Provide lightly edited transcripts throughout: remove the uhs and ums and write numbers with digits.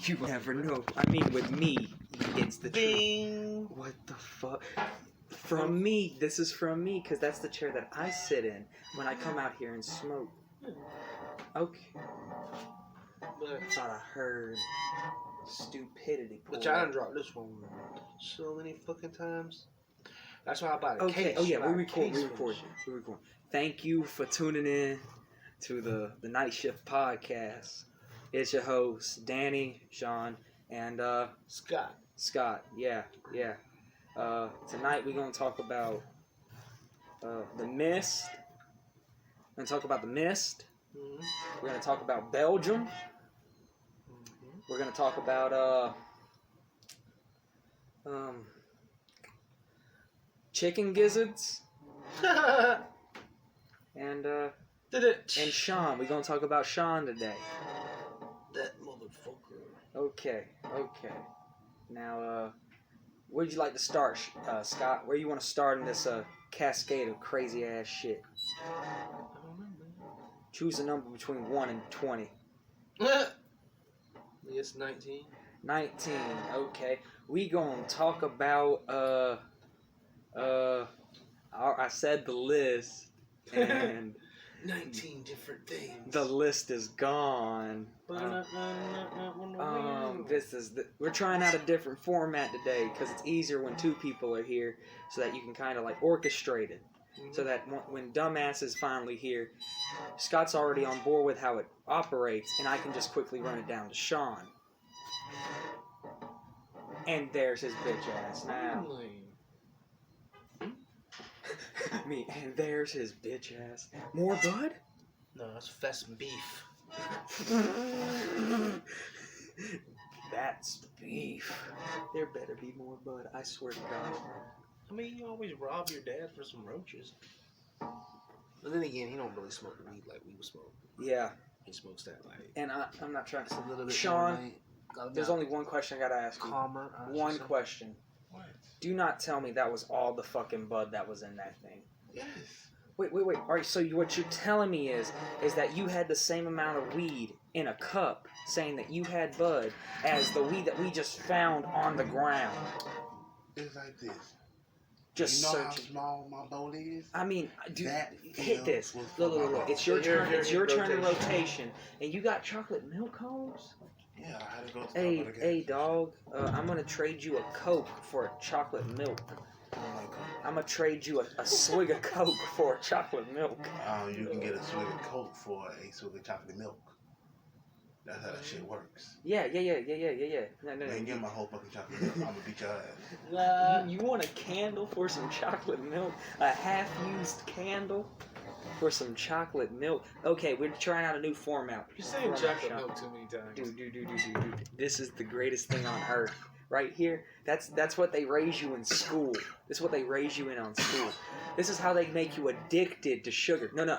You never know. I mean, with me, it's the Bing. truth. What the fuck? From me. This is from me, because that's the chair that I sit in when I come out here and smoke. Okay. But I thought I heard stupidity. I done dropped this one so many fucking times. That's why I bought a case. Oh yeah, we Buy a record. case We for record. this shit. We record. Thank you for tuning in to the Nightshift Podcast. It's your hosts, Danny, Sean, and Scott. Yeah. Tonight we're gonna talk about the Mist. We're gonna talk about the Mist. Mm-hmm. We're gonna talk about Belgium. Mm-hmm. We're gonna talk about chicken gizzards. And Sean. We're gonna talk about Sean today. That motherfucker. Okay. Now, where'd you like to start, Scott? Where you want to start in this cascade of crazy ass shit? I don't know, man. Choose a number between 1 and 20. It's 19. 19. Okay. We gonna talk about I said the list, and 19 different things. the list is gone. We're trying out a different format today because it's easier when two people are here, so that you can kind of like orchestrate it. So that when dumbass is finally here, Scott's already on board with how it operates, and I can just quickly run it down to Sean. And there's his bitch ass now. And there's his bitch ass. More bud? No, that's fest beef. That's beef. There better be more bud. I swear to God. I mean, you always rob your dad for some roaches. But then again, he don't really smoke weed like we would smoke. Yeah. He smokes that like. And I'm not trying to. A little bit Sean, there's only one question I gotta ask you. Calmer. One question. What? Do not tell me that was all the fucking bud that was in that thing. Yes. Wait. Alright, so what you're telling me is that you had the same amount of weed in a cup, saying that you had bud, as the weed that we just found on the ground. It's like this. Just you know searching. how small my bowl is? I mean, dude, That hit this. was Look. for my It's your bowl. turn. It's your turn in rotation. rotation, and you got chocolate milk cones. Yeah, I had to go to Hey, dog. I'm gonna trade you a Coke for a chocolate milk. I'm gonna trade you a swig of Coke for a chocolate milk. You can get a swig of Coke for a swig of chocolate milk. That's how that shit works. Yeah. No. Man, get my whole fucking chocolate milk. I'm gonna beat your ass. You want a candle for some chocolate milk? A half-used candle for some chocolate milk? Okay, we're trying out a new format. You're saying chocolate milk too many times. Dude. This is the greatest thing on earth. Right here, that's what they raise you in school. This is what they raise you in on school. This is how they make you addicted to sugar. No,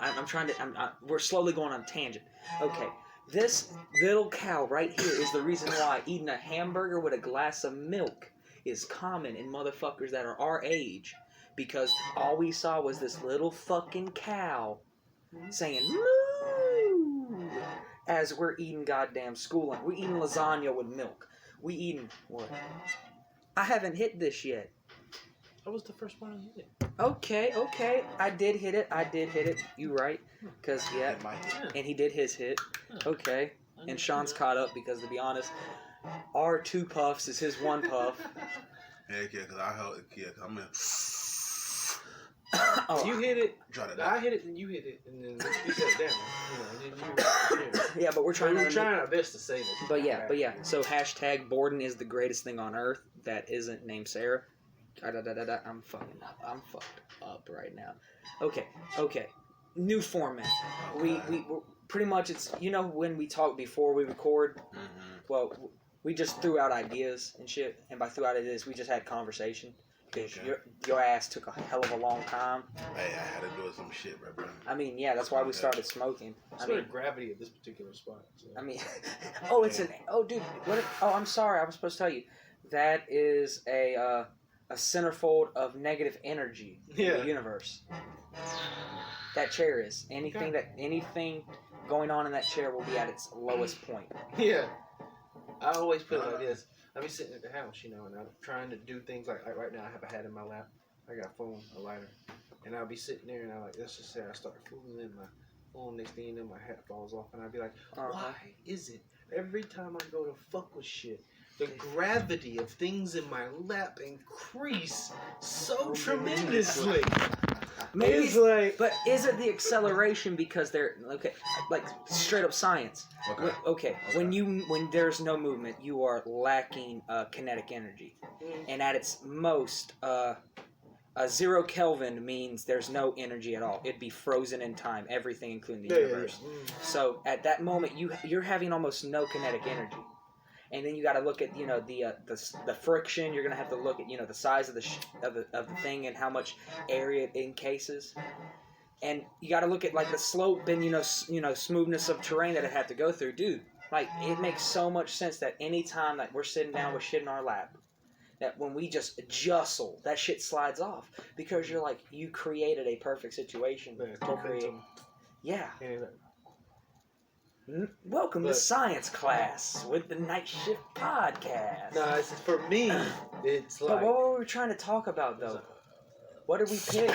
we're slowly going on a tangent. Okay, this little cow right here is the reason why eating a hamburger with a glass of milk is common in motherfuckers that are our age. Because all we saw was this little fucking cow saying moo as we're eating goddamn schooling. We're eating lasagna with milk. We eating what? I haven't hit this yet. That was the first one I hit. Okay. I did hit it. You right? Because yeah, and he did his hit. Okay. And Sean's caught up because, to be honest, our 2 puffs is his 1 puff. Yeah, because I held it. Yeah, I'm in. You hit it. I hit it, and you hit it, and then we set it down. Yeah, but we're trying our best to save it. But yeah. So hashtag Borden is the greatest thing on earth that isn't named Sarah. I'm fucking up. I'm fucked up right now. Okay. New format. We're pretty much, it's, when we talk before we record. Mm-hmm. Well, we just threw out ideas and shit, and by threw out ideas, we just had conversation. Because your ass took a hell of a long time. Hey, I had to do some shit, bro. I mean, yeah, that's why we started smoking. I mean, gravity at this particular spot. So. I mean, dude, I'm sorry, I was supposed to tell you. That is a centerfold of negative energy in the universe. That chair is. Anything going on in that chair will be at its lowest point. Yeah. I always put it like this. I be sitting at the house, and I'm trying to do things like right now. I have a hat in my lap. I got phone, a lighter, and I'll be sitting there, and let's just say I start fooling in my phone. Next thing you know, my hat falls off, and I'll be like, why is it every time I go to fuck with shit, the gravity of things in my lap increase so tremendously? Maybe it's like, but is it the acceleration because they're like straight up science? Okay. When there's no movement, you are lacking kinetic energy, and at its most, 0 Kelvin means there's no energy at all. It'd be frozen in time, everything including the universe. So at that moment, you're having almost no kinetic energy. And then you got to look at the friction. You're gonna have to look at the size of the thing and how much area it encases, and you got to look at like the slope and smoothness of terrain that it had to go through, dude. Like it makes so much sense that anytime that we're sitting down with shit in our lap, that when we just jostle, that shit slides off because you created a perfect situation to create. Yeah. Welcome to science class with the Nightshift Podcast. No, for me, it's like... But what were we trying to talk about, though? What did we pick?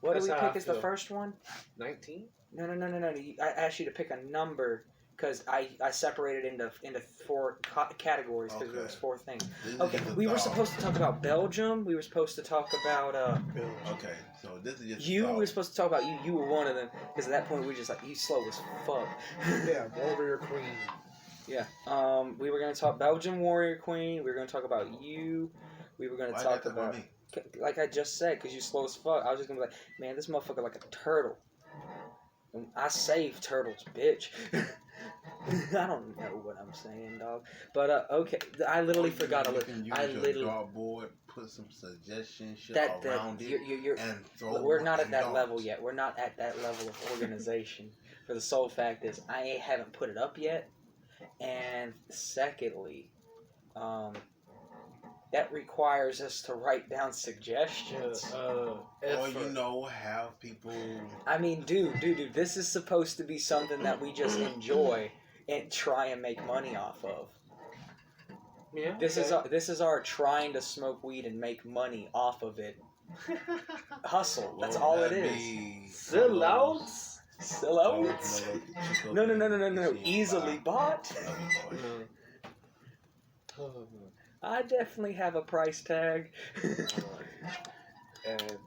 What did we pick as the first one? 19? No. I asked you to pick a number because I separated into 4 categories because there was 4 things. Okay, we were supposed to talk about Belgium. We were supposed to talk about... Okay, so this is just... We were supposed to talk about you. You were one of them because at that point we were just like, you slow as fuck. Yeah, Warrior Queen. Yeah. We were going to talk Belgian Warrior Queen. We were going to talk about you. We were going to talk about... Like I just said, because you slow as fuck. I was just going to be like, man, this motherfucker like a turtle. And I save turtles, bitch. I don't know what I'm saying, dog. But okay, I literally forgot to look. I literally dartboard, put some suggestion shit around it, and throw. We're not at that level yet. We're not at that level of organization. For the sole fact is, I haven't put it up yet, and secondly, that requires us to write down suggestions. Have people... I mean, dude, this is supposed to be something that we just enjoy and try and make money off of. Yeah. This is our trying to smoke weed and make money off of it. Hustle. That's all it is. Sellouts? Sellouts? No. Easily bought. I definitely have a price tag.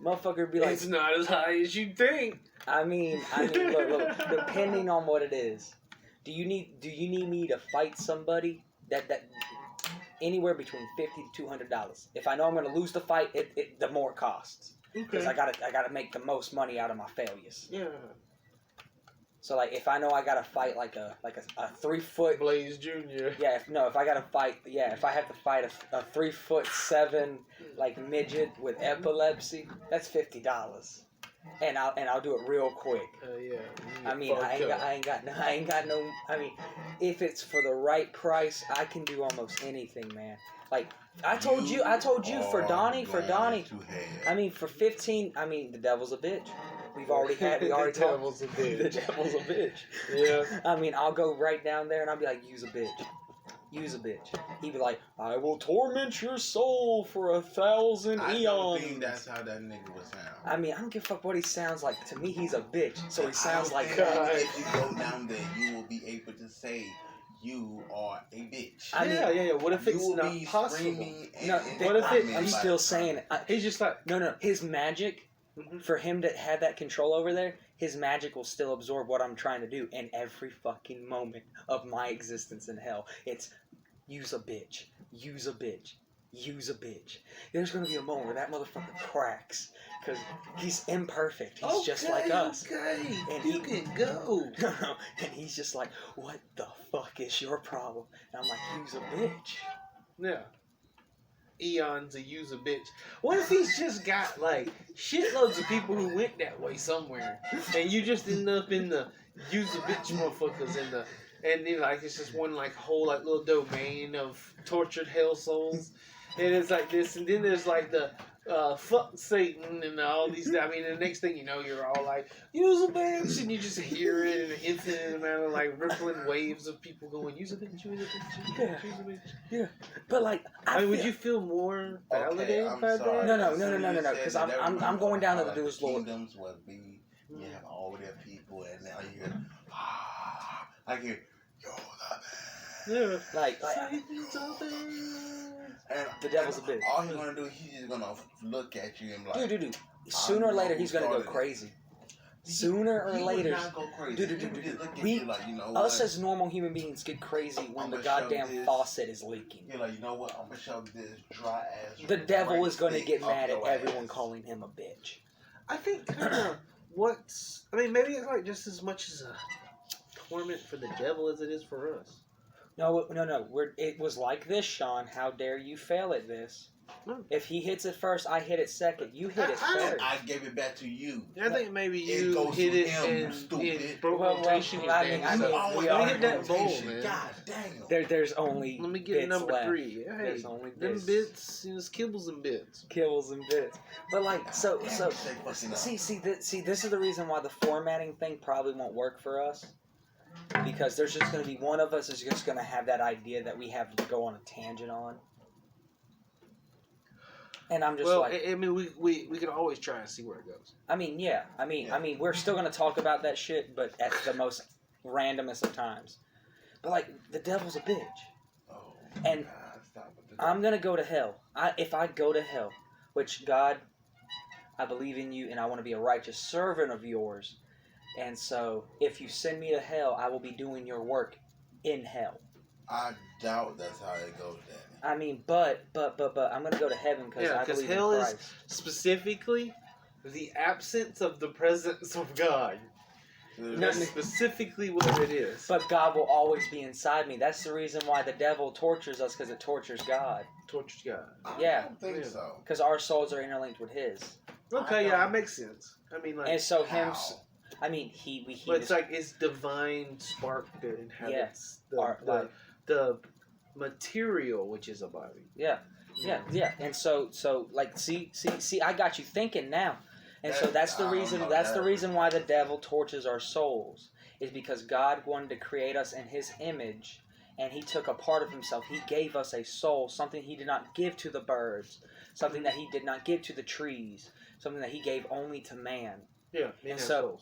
Motherfucker be like, it's not as high as you think. I mean, look, depending on what it is. Do you need me to fight somebody that anywhere between $50 to $200? If I know I'm going to lose the fight, the more it costs. Because I gotta make the most money out of my failures. Yeah. So like, if I know I gotta fight like a 3-foot Blaze Jr. Yeah, if I gotta fight, if I have to fight a 3'7" like midget with epilepsy, that's $50, and I'll do it real quick. Yeah. I mean, I ain't got no. I mean, if it's for the right price, I can do almost anything, man. Like I told you for Donnie. I mean, for 15. I mean, the devil's a bitch. We already talked. The devil's a bitch. Yeah. I mean, I'll go right down there and I'll be like, use a bitch. He'd be like, I will torment your soul for 1,000 eons. I don't think that's how that nigga would sound. I mean, I don't give a fuck what he sounds like. To me, he's a bitch. So he sounds like God. If you go down there, you will be able to say you are a bitch. Yeah. What if it's not possible? No, what if I'm still saying it. He's just like... No. His magic... For him to have that control over there, his magic will still absorb what I'm trying to do. And every fucking moment of my existence in hell, it's use a bitch. There's going to be a moment where that motherfucker cracks. Because he's imperfect. He's just like us. Okay, and you can go. And he's just like, what the fuck is your problem? And I'm like, use a bitch. Yeah. Eons to use a bitch. What if he's just got like shitloads of people who went that way somewhere, and you just end up in the use a bitch motherfuckers and then like it's just one like whole like little domain of tortured hell souls, and it's like this, and then there's like the fuck Satan and all these. I mean, the next thing you know, you're all like, use a bitch, and you just hear it in an infinite amount of like rippling waves of people going, use a bitch, use a bitch, use a bitch. Yeah, but like, I mean, would you feel more validated by that? No, because I'm going down to the dude's Lord. Kingdoms would be, you have all their people, and now you hear, I hear, you're the man. Yeah. Like Satan's out there. And the devil's a bitch. All he's gonna do, he's just gonna look at you and be like, dude. Sooner or later, he's gonna go crazy. Sooner or later, dude, like, you know, us as normal human beings get crazy when the goddamn faucet is leaking. You're like, you know what? I'm gonna shove this dry ass. The devil is gonna get mad at everyone calling him a bitch. I think kind of I mean, maybe it's like just as much as a torment for the devil as it is for us. No. It was like this, Sean. How dare you fail at this? No. If he hits it first, I hit it second. You hit it first. I gave it back to you. I think maybe you hit it in broke rotation. I mean, we hit that bowl, man. God damn. There's only Let me get number left. 3. Hey, there's only them bits, it's kibbles and bits. Kibbles and bits. But like, so see, this is the reason why the formatting thing probably won't work for us. Because there's just going to be one of us is just going to have that idea that we have to go on a tangent on. And I'm just I mean, we can always try and see where it goes. I mean, yeah. I mean, we're still going to talk about that shit, but at the most randomest of times. But like, the devil's a bitch. Oh, and I'm going to go to hell. If I go to hell, which God, I believe in you and I want to be a righteous servant of yours. And so, if you send me to hell, I will be doing your work in hell. I doubt that's how it goes, Danny. I mean, but I'm gonna go to heaven because I believe hell in Christ. Is specifically the absence of the presence of God. That's specifically what it is. But God will always be inside me. That's the reason why the devil tortures us, because it tortures God. Tortures God. Yeah. I don't think so. Because our souls are interlinked with His. Okay, yeah, that makes sense. I mean, like, and so how? I mean, he but it's like it's divine spark that inhabits the material, which is a body. Yeah. And so like, see, I got you thinking now. And so that's the reason. That's the reason why the devil tortures our souls, is because God wanted to create us in His image, and He took a part of Himself. He gave us a soul, something He did not give to the birds, something that He did not give to the trees, something that He gave only to man. Yeah, and so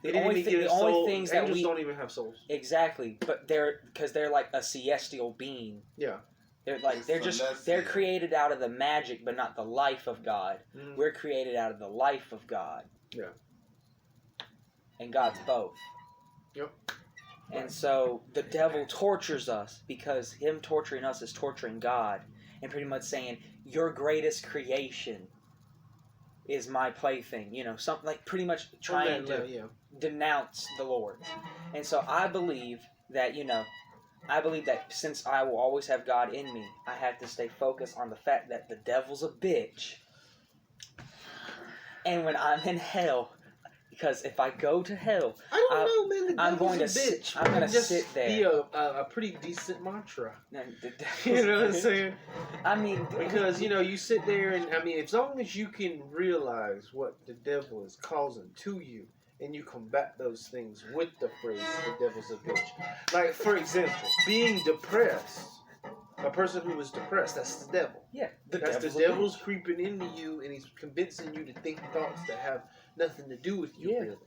the only things that we don't even have souls. Exactly, but they're like a celestial being. Yeah. They're created out of the magic, but not the life of God. Mm-hmm. We're created out of the life of God. Yeah. And God's both. Yep. And so the devil tortures us because him torturing us is torturing God, and pretty much saying your greatest creation is my plaything. You know, something like pretty much trying to denounce the Lord. And so I believe that, since I will always have God in me, I have to stay focused on the fact that the devil's a bitch. And when I'm in hell, because if I go to hell, I don't know, man. The I'm going to bitch. I'm going to sit there. Be a pretty decent mantra. You know what I'm saying? I mean, because you sit there and as long as you can realize what the devil is causing to you, and you combat those things with the phrase "the devil's a bitch." Like, for example, being depressed. A person who is depressed, that's the devil. Yeah, the devil's creeping into you, and he's convincing you to think thoughts that have nothing to do with you, really.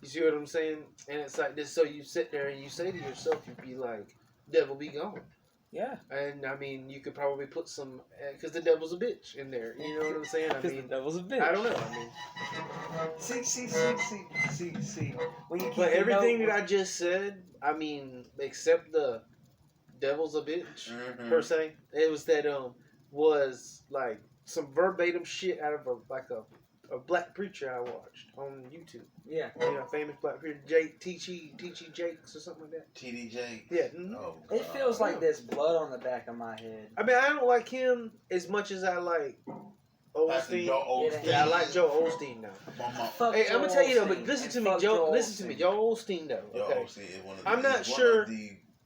You see what I'm saying? And it's like this, so you sit there and you say to yourself, you'd be like, devil be gone. Yeah. And, you could probably put some, because the devil's a bitch in there. You know what I'm saying? Because the devil's a bitch. I don't know. See. But everything that I just said, except the devil's a bitch, per se, it was that, was like some verbatim shit out of a black preacher I watched on YouTube. Yeah. Famous black preacher, T.G. Jakes or something like that. T.D. Jakes? Yeah. Oh, it feels like there's blood on the back of my head. I don't like him as much as I like Osteen. Yeah, I like Joe Osteen now. Hey, I'm gonna tell you though, but listen to me, Joe. Listen to me, Joe Osteen though. Okay. I'm not sure.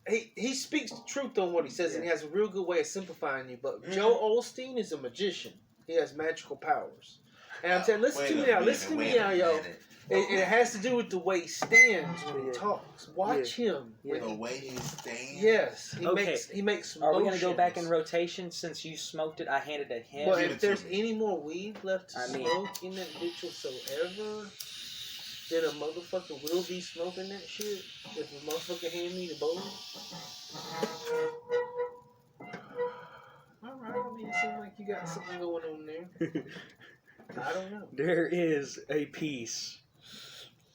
he speaks the truth on what he says, and he has a real good way of simplifying you. But Joe Osteen is a magician. He has magical powers. And I'm saying, listen to me now, yo. It has to do with the way he stands when he talks. Watch him. The way he stands? Yes. He makes Are we going to go back in rotation since you smoked it? I handed it him. But if there's any more weed left to smoke in that bitch whatsoever, then a motherfucker will be smoking that shit. If a motherfucker hand me the bowl. Alright, I mean, it seems like you got something going on there. I don't know. There is a piece.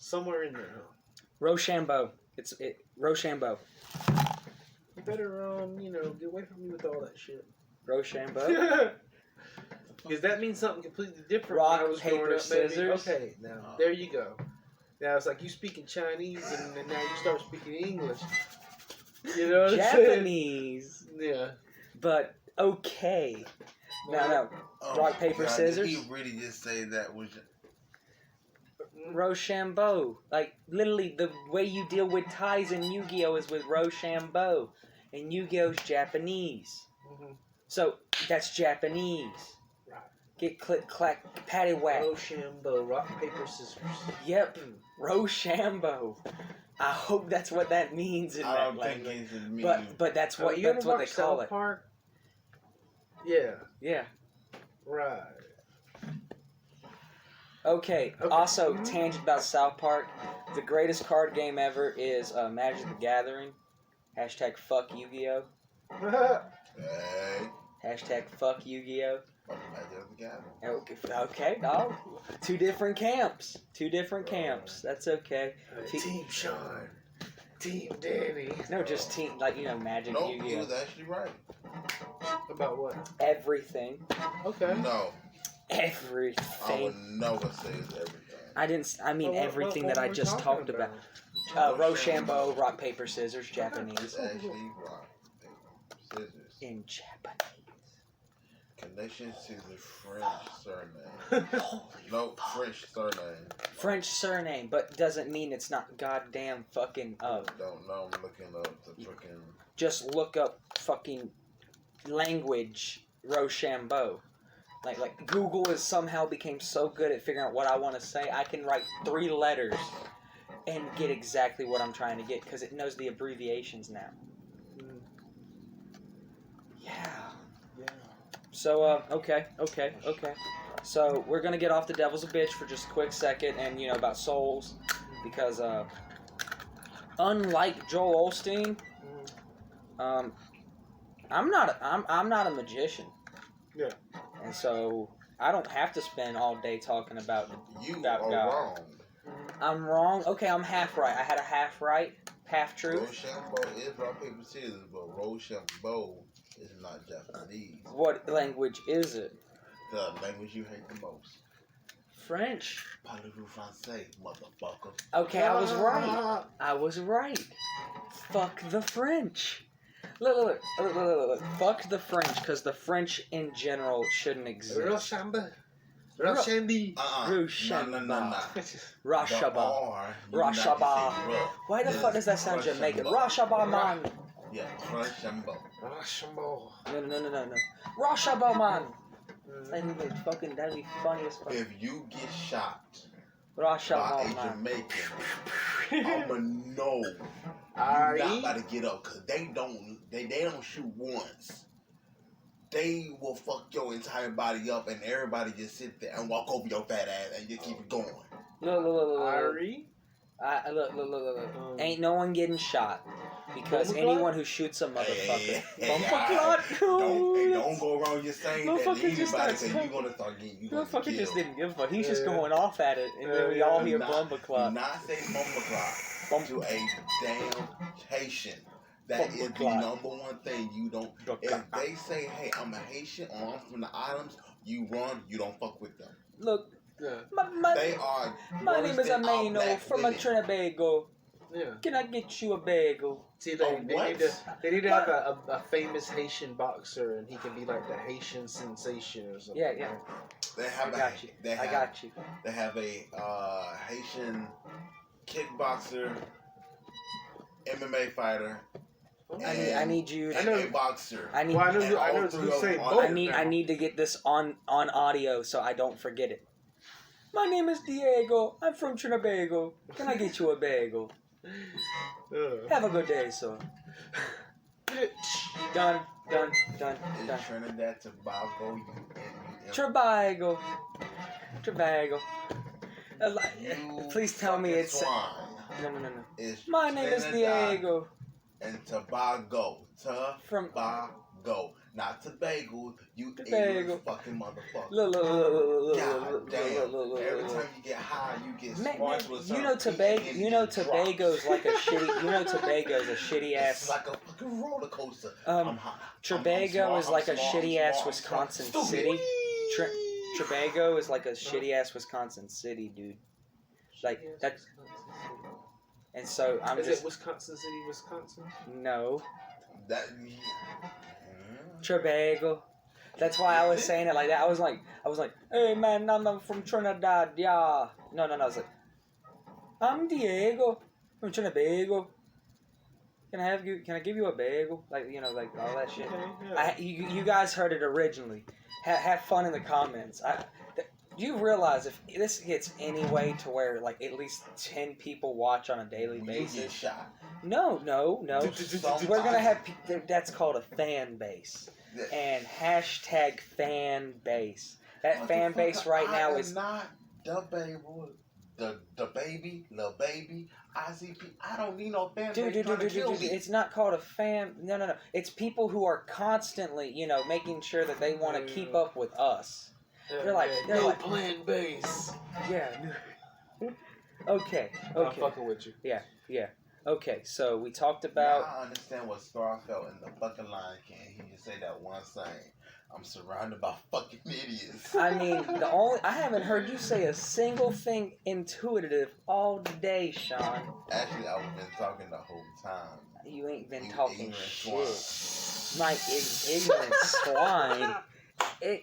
Somewhere in there, huh? Rochambeau. Rochambeau. You better, get away from me with all that shit. Rochambeau? Because that means something completely different. Rock, when I was paper, growing up, scissors. Maybe. Okay, now, there you go. Now, it's like you speaking Chinese, and then now you start speaking English. You know what I'm saying? Japanese. Yeah. But, okay. No. Rock, paper, scissors. Did he really just say that was... Rochambeau. Like, literally, the way you deal with ties in Yu-Gi-Oh! Is with Rochambeau. And Yu-Gi-Oh's Japanese. Mm-hmm. So, that's Japanese. Right. Get click, clack, patty whack. Rochambeau, rock, paper, scissors. Yep. Rochambeau. I hope that's what that means in that language. But that's what they call South it. Park? Yeah. Yeah. Right. Okay. Also, tangent about South Park. The greatest card game ever is Magic the Gathering. Hashtag fuck Yu-Gi-Oh. Hey. Hashtag fuck Yu-Gi-Oh. Fuck Magic the Gathering. Okay, dog. Two different camps. That's okay. Team Sean. Team Danny. No, just team, Magic No, Yu-Gi-Oh. he was actually right. About what? Everything. Okay. No. Everything. I would never say it's everything. Everything that I just talked about. Rochambeau, rock, paper, scissors, Japanese. It's actually rock, paper, scissors. In Japanese. Connection to the French surname. French surname. French surname, but doesn't mean it's not goddamn fucking Don't know. I'm looking up the freaking... Just look up fucking language Rochambeau. Like Google has somehow became so good at figuring out what I want to say, I can write 3 letters and get exactly what I'm trying to get because it knows the abbreviations now. Yeah. So, okay. So, we're going to get off the devil's a bitch for just a quick second and, about souls. Because, unlike Joel Osteen, I'm not a magician. Yeah. And so, I don't have to spend all day talking about are God. wrong. I'm wrong? Okay, I'm half right. I had a half right, half truth. Rochambeau is rock, paper, scissors, but Rochambeau is not Japanese. What language is it? The language you hate the most. French. Parlez-vous français, motherfucker. Okay, I was right. Fuck the French. Look. Fuck the French, because the French in general shouldn't exist. Rochambeau. No. Rochambeau. Why the fuck does that sound Jamaican? Rochambeau, man. Yeah, Rochambeau. No. Rochambeau, man. That'd be funny as fuck. If you get shot Rochambeau, by a man. Jamaican, I'ma know you're not about to get up, cause they don't shoot once. They will fuck your entire body up, and everybody just sit there and walk over your fat ass and just keep it going. Look. Ain't no one getting shot. Because anyone who shoots a motherfucker. Don't go around just saying that to anybody, because you're going to start getting Motherfucker just didn't give a fuck. He's just going off at it, and then we all hear Bumba Clot. Do not say Bumba Clot to a damn Haitian. That is the number one thing you don't... If they say, hey, I'm a Haitian or I'm from the islands, you run, you don't fuck with them. Look, my name is Ameno from Trinidad. Yeah. Can I get you a bagel? See, they need to have a famous Haitian boxer, and he can be like the Haitian sensation or something. Yeah. I got you. They have a Haitian kickboxer, MMA fighter, I need you. And a boxer. I need. Well, I know all three of Usain them Bolt. I need to get this on audio so I don't forget it. My name is Diego. I'm from Trinidad. Can I get you a bagel? Have a good day, sir. Done. Is Trinidad Tobago? Tobago. Please tell me it's... No. It's My name is Trinidad Diego. And Tobago. From... Tobago. Not Tobago. You Tobago. idiot fucking motherfucker. Look. God damn. Every time you get high, you get smart with you know Tobago's like a shitty... You know Tobago's a shitty ass... It's like a fucking roller coaster. Tobago is like a shitty ass smart, Wisconsin stupid. city. Tobago is like a shitty ass Wisconsin city, dude. Like that. And so I'm Is just... it Wisconsin City, Wisconsin? No. That. Tobago. That's why I was saying it like that. I was like, hey man, I'm from Trinidad, yeah. No. I was like, I'm Diego from Trinidad. Can I give you a bagel? Like, you know, like all that shit. Yeah. You guys heard it originally. Have fun in the comments. You realize if this gets any way to where like at least 10 people watch on a daily basis. You get shot. No. We're gonna have. That's called a fan base. And hashtag fan base. That fan base right now is not the baby, the baby, little baby. ICP. I don't need no fan base trying to kill me. It's not called a fan. No. It's people who are constantly, you know, making sure that they want to keep up with us. They're like plan base. Yeah. Okay. I'm fucking with you. Yeah. Okay, so we talked about... Now I understand what Star felt in the fucking Lion King. He just say that one thing. I'm surrounded by fucking idiots. I mean, I haven't heard you say a single thing intuitive all day, Sean. Actually, I've been talking the whole time. You ain't been talking shit. Swine. My ignorant swine. Hey,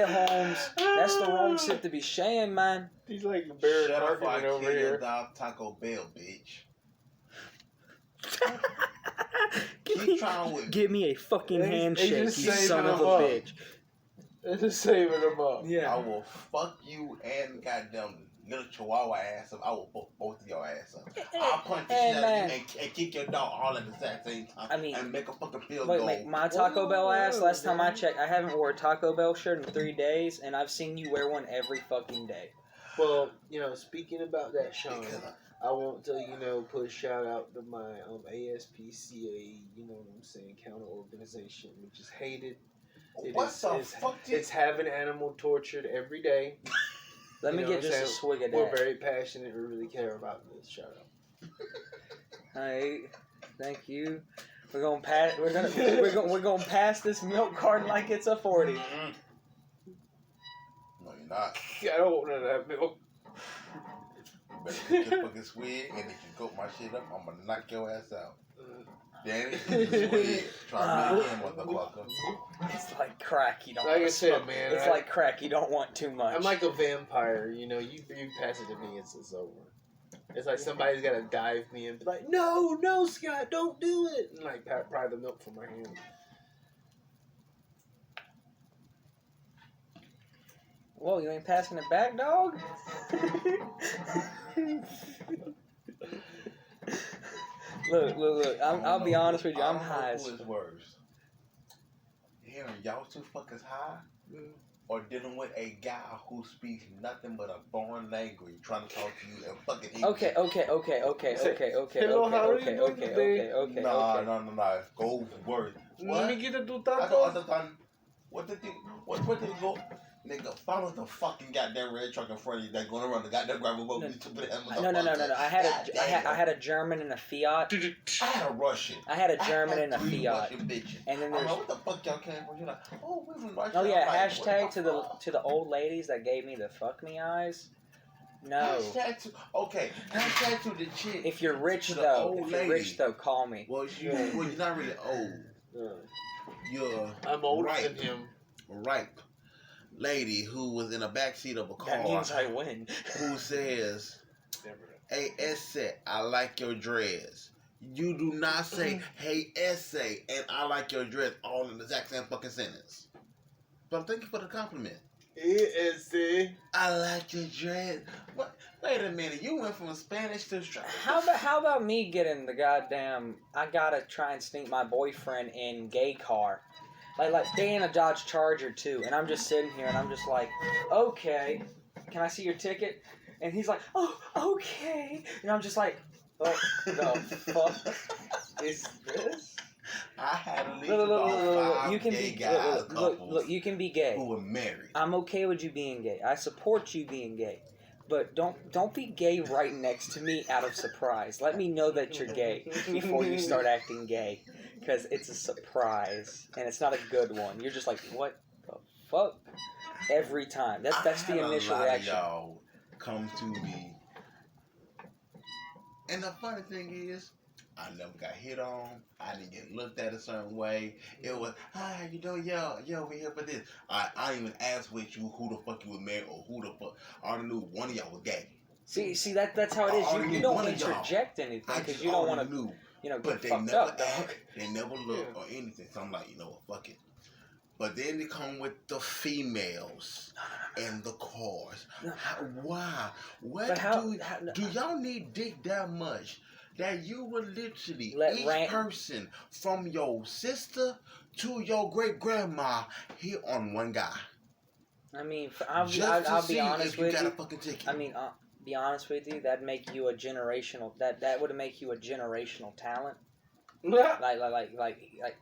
Holmes, that's the wrong shit to be saying, man. He's like Barrett Shut up, argument over here. Taco Bell, bitch. Give me a fucking handshake, you just son of a up. bitch. They're just saving them up. Yeah. I will fuck you and goddamn little chihuahua ass up. I will fuck both of your ass up. I'll punch the shit out of you and kick your dog all at the same time. I mean, and make a fucking field goal. Wait, my Taco Bell ass, last time I checked, I haven't wore a Taco Bell shirt in 3 days, and I've seen you wear one every fucking day. Well, you know, speaking about that, Sean, I want to, you know, put a shout out to my ASPCA, you know what I'm saying, counter organization, which is hated. It's having animal tortured every day. Let me get just a swig of that. We're very passionate. We really care about this. Shout out. Alright, thank you. We're gonna pass this milk carton like it's a 40. No, you're not. I don't want none of that milk. Better get your fucking swig, and if you cook my shit up, I'm gonna knock your ass out. Danny, get your swig. Try me again, motherfucker. It's like crack. You don't. Like I said, man. It's like crack. You don't want too much. I'm like a vampire. You know, you pass it to me, it's over. It's like somebody's got to dive me and be like, no, Scott, don't do it. And like pry the milk from my hand. Whoa, you ain't passing it back, dog? Look. I'll be honest with you. I'm high as... Who is worse? Hearing y'all two fuckers high? Or dealing with a guy who speaks nothing but a foreign language trying to talk to you and fucking English? Okay. Hello, how are you doing today? Okay. Go work. Let me get a two I don't tacos. understand. What did you go? Nigga, follow the fucking goddamn red truck in front of you that's going around the goddamn gravel road. No. I had a German and a Fiat. I had a Russian. I had a German and a 3 Fiat. Russian bitches. And then I'm there's... like, what the fuck y'all came from? You're like, oh, we're from Russia. Oh yeah, I'm like, hashtag to the old ladies that gave me the fuck me eyes. No. Hashtag to the chick. If you're rich though, call me. Well, you're not really old. You're I'm older ripe, than him. ripe lady who was in the backseat of a car. That means I win. Who says, "Hey, Esset, I like your dreads. You do not say, hey, essay, and I like your dress all in the exact same fucking sentence. But thank you for the compliment. Hey, essay. I like your dress. What? Wait a minute. You went from Spanish to... How about me getting the goddamn... I gotta try and sneak my boyfriend in gay car. Like they in a Dodge Charger, too. And I'm just sitting here, and I'm just like, okay, can I see your ticket? And he's like, oh, okay. And I'm just like, what the fuck is this? I had at least about 5 you can gay be, guys, look, you can be gay. who were married. I'm okay with you being gay. I support you being gay. But don't be gay right next to me out of surprise. Let me know that you're gay before you start acting gay. Because it's a surprise. And it's not a good one. You're just like, what the fuck? Every time. That's the initial reaction. Of y'all come to me. And the funny thing is, I never got hit on. I didn't get looked at a certain way. It was, hi, how you doing? Yo, we here for this. I didn't even ask with you who the fuck you were married or who the fuck. I already knew one of y'all was gay. See that's how it is. You don't interject anything because you don't want to, but get they fucked never up, dog. asked, they never looked or anything. So I'm like, you know what, fuck it. But then they come with the females and the cars. Why? Do y'all need dick that much that you would literally person from your sister to your great grandma hit on one guy? I mean, I'll be honest with you. I mean, be honest with you. That'd make you a generational. That would make you a generational talent. like,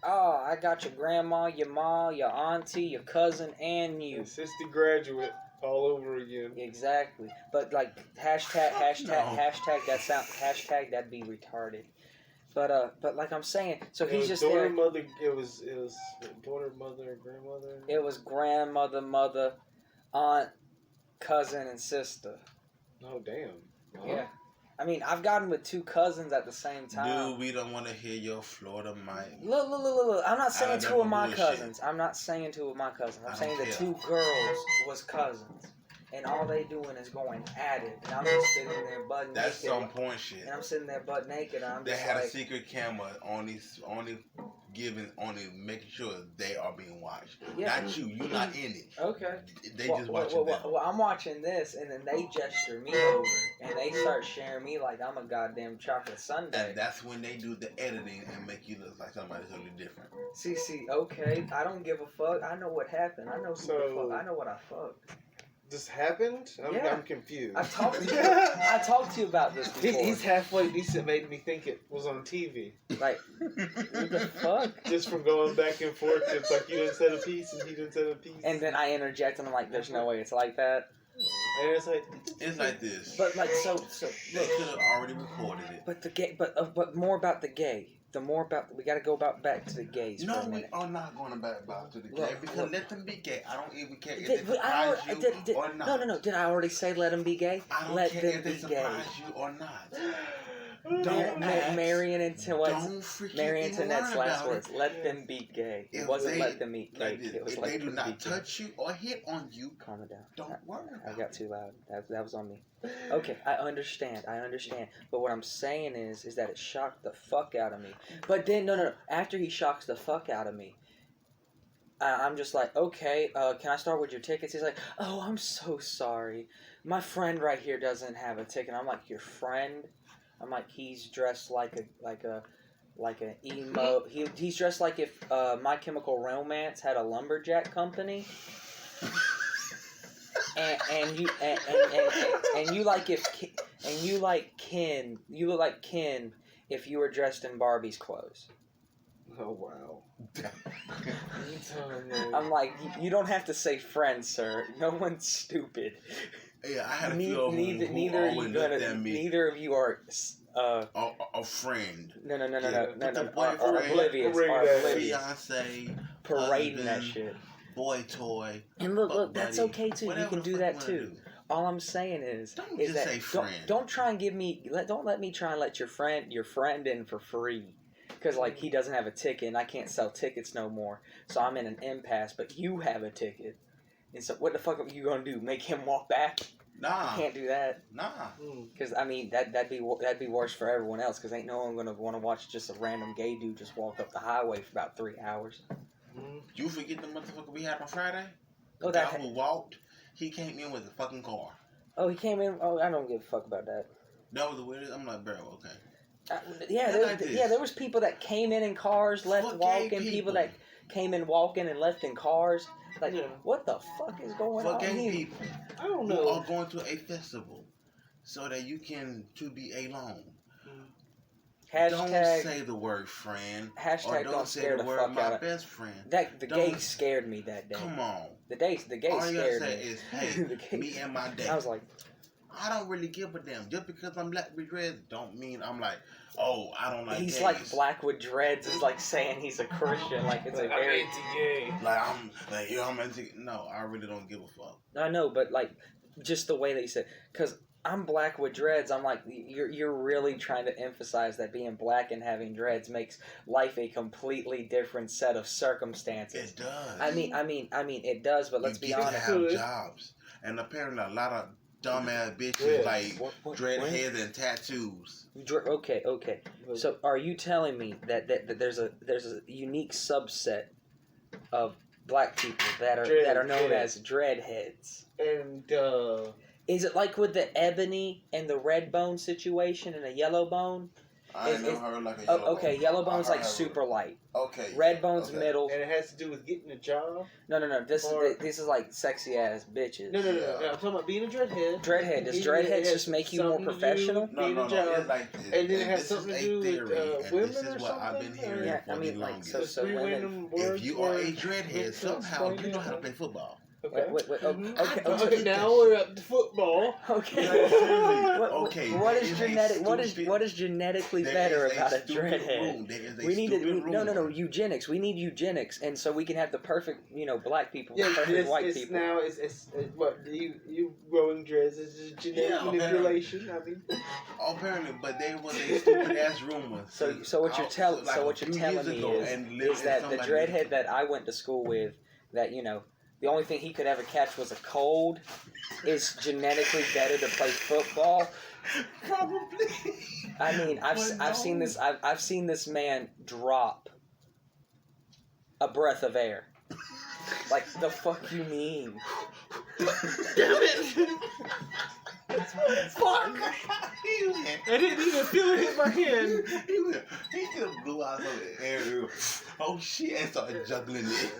oh, I got your grandma, your ma, your auntie, your cousin, and you. Assistant graduate all over again. Exactly. But like hashtag that'd be retarded. But like I'm saying, so he's just daughter, there. Mother, it was daughter, mother, grandmother. It was grandmother, mother, aunt, cousin, and sister. Oh damn. Uh-huh. Yeah. I mean, I've gotten with 2 cousins at the same time. Dude, we don't want to hear your Florida mic. Look. I'm not saying 2 of my cousins. I'm not saying 2 of my cousins. I'm saying the 2 girls was cousins. And all they doing is going at it. And I'm just sitting there butt naked. That's some point shit. And I'm sitting there butt naked. And I'm they just had a secret camera only making sure they are being watched. Yeah. Not you. You're not in it. Okay. They just watching them. Well, I'm watching this, and then they gesture me over, and they start sharing me like I'm a goddamn chocolate sundae. And that's when they do the editing and make you look like somebody totally different. See, okay. I don't give a fuck. I know what happened. I know who the fuck. I know what I fucked. This happened? I'm confused. I talked to you about this before. He's halfway decent, made me think it was on TV. Like, what the fuck? Just from going back and forth, it's like you didn't say a piece and he didn't say a piece. And then I interject and I'm like, there's no way it's like that. And it's like this. But like so they could have already recorded it. But the gay, but more about the gay. We got to go back to the gays. No, for a minute. We are not going back to the gay because let them be gay. I don't even care if they surprise you or not. No. Did I already say let them be gay? I don't let care them if they be surprise gay. you or not. Don't Mary Antoinette's last words. Let them be gay. It wasn't let them eat cake. It was if they do not touch you or hit on you, calm it down. Don't worry. I got too loud. That was on me. Okay, I understand. But what I'm saying is that it shocked the fuck out of me. But then no. After he shocks the fuck out of me, I'm just like, okay, can I start with your tickets? He's like, oh, I'm so sorry. My friend right here doesn't have a ticket. I'm like, your friend? I'm like, he's dressed like an emo. He's dressed like if My Chemical Romance had a lumberjack company. and you like Ken if you were dressed in Barbie's clothes. Oh wow. I'm like, you don't have to say friend, sir. No one's stupid. Yeah, I had a few of them neither of you are a friend. No. Are oblivious. Fiance, parading that shit. Boy toy. And look, that's okay too. You can do that too. All I'm saying is don't try and give me. Don't let me try and let your friend in for free. Because like he doesn't have a ticket and I can't sell tickets no more, so I'm in an impasse. But you have a ticket, and so what the fuck are you gonna do? Make him walk back? Nah. You can't do that. Nah. Because I mean that'd be worse for everyone else. Because ain't no one gonna want to watch just a random gay dude just walk up the highway for about 3 hours. You forget the motherfucker we had on Friday? Oh, the guy who walked. He came in with a fucking car. Oh, he came in. Oh, I don't give a fuck about that. That was the weirdest. I'm like, bro, okay. There was people that came in cars, left walking. People that came in walking and left in cars. Like, what the fuck is going on here? People. I don't know. Who are going to a festival so that you can to be alone. Don't say the word friend. Hashtag don't scare the fuck out of my best friend. The gay scared me that day. Come on. The gay All scared me. All you gotta say is, hey, me and my dad. I was like, I don't really give a damn. Just because I'm black with dreads don't mean I'm like, oh, I don't like he's gays. like black with dreads is like saying he's a Christian. Like it's like, a very... I'm anti-gay. I'm anti... No, I really don't give a fuck. I know, but like, just the way that you said, because I'm black with dreads. I'm like, you're really trying to emphasize that being black and having dreads makes life a completely different set of circumstances. It does. I mean, it does. But let's be honest. You have jobs, and apparently a lot of dumbass bitches like dreadheads and tattoos. Okay. So, are you telling me that there's a unique subset of black people that are known as dreadheads? And is it like with the ebony and the red bone situation and a yellow bone? I never heard like a yellow bone. Okay, yellow bone's like super light. Okay. Red bone's middle. And it has to do with getting a job? No. This is like sexy ass bitches. No. I'm talking about being a dreadhead. Does dreadheads just make you more professional? No. It's like this. And then it has something to do with women this is or what something? I've been hearing for the longest. So women, if you are a dreadhead, somehow you know how to play football. Okay. Okay. Now we're up to football. Okay. What is genetically better about a dreadhead? We need eugenics. We need eugenics, and so we can have the perfect, black people, perfect white people. Now it's what you growing dreads is genetic manipulation. I mean, apparently, but there was a stupid ass rumor. So what you're telling me is that the dreadhead that I went to school with, that the only thing he could ever catch was a cold, is genetically better to play football. Probably. I mean, I've seen this. I've seen this man drop a breath of air. Like, the fuck you mean? Damn it! Fuck! I didn't even feel it hit my hand. He just blew out of the air. Oh shit! And started juggling it.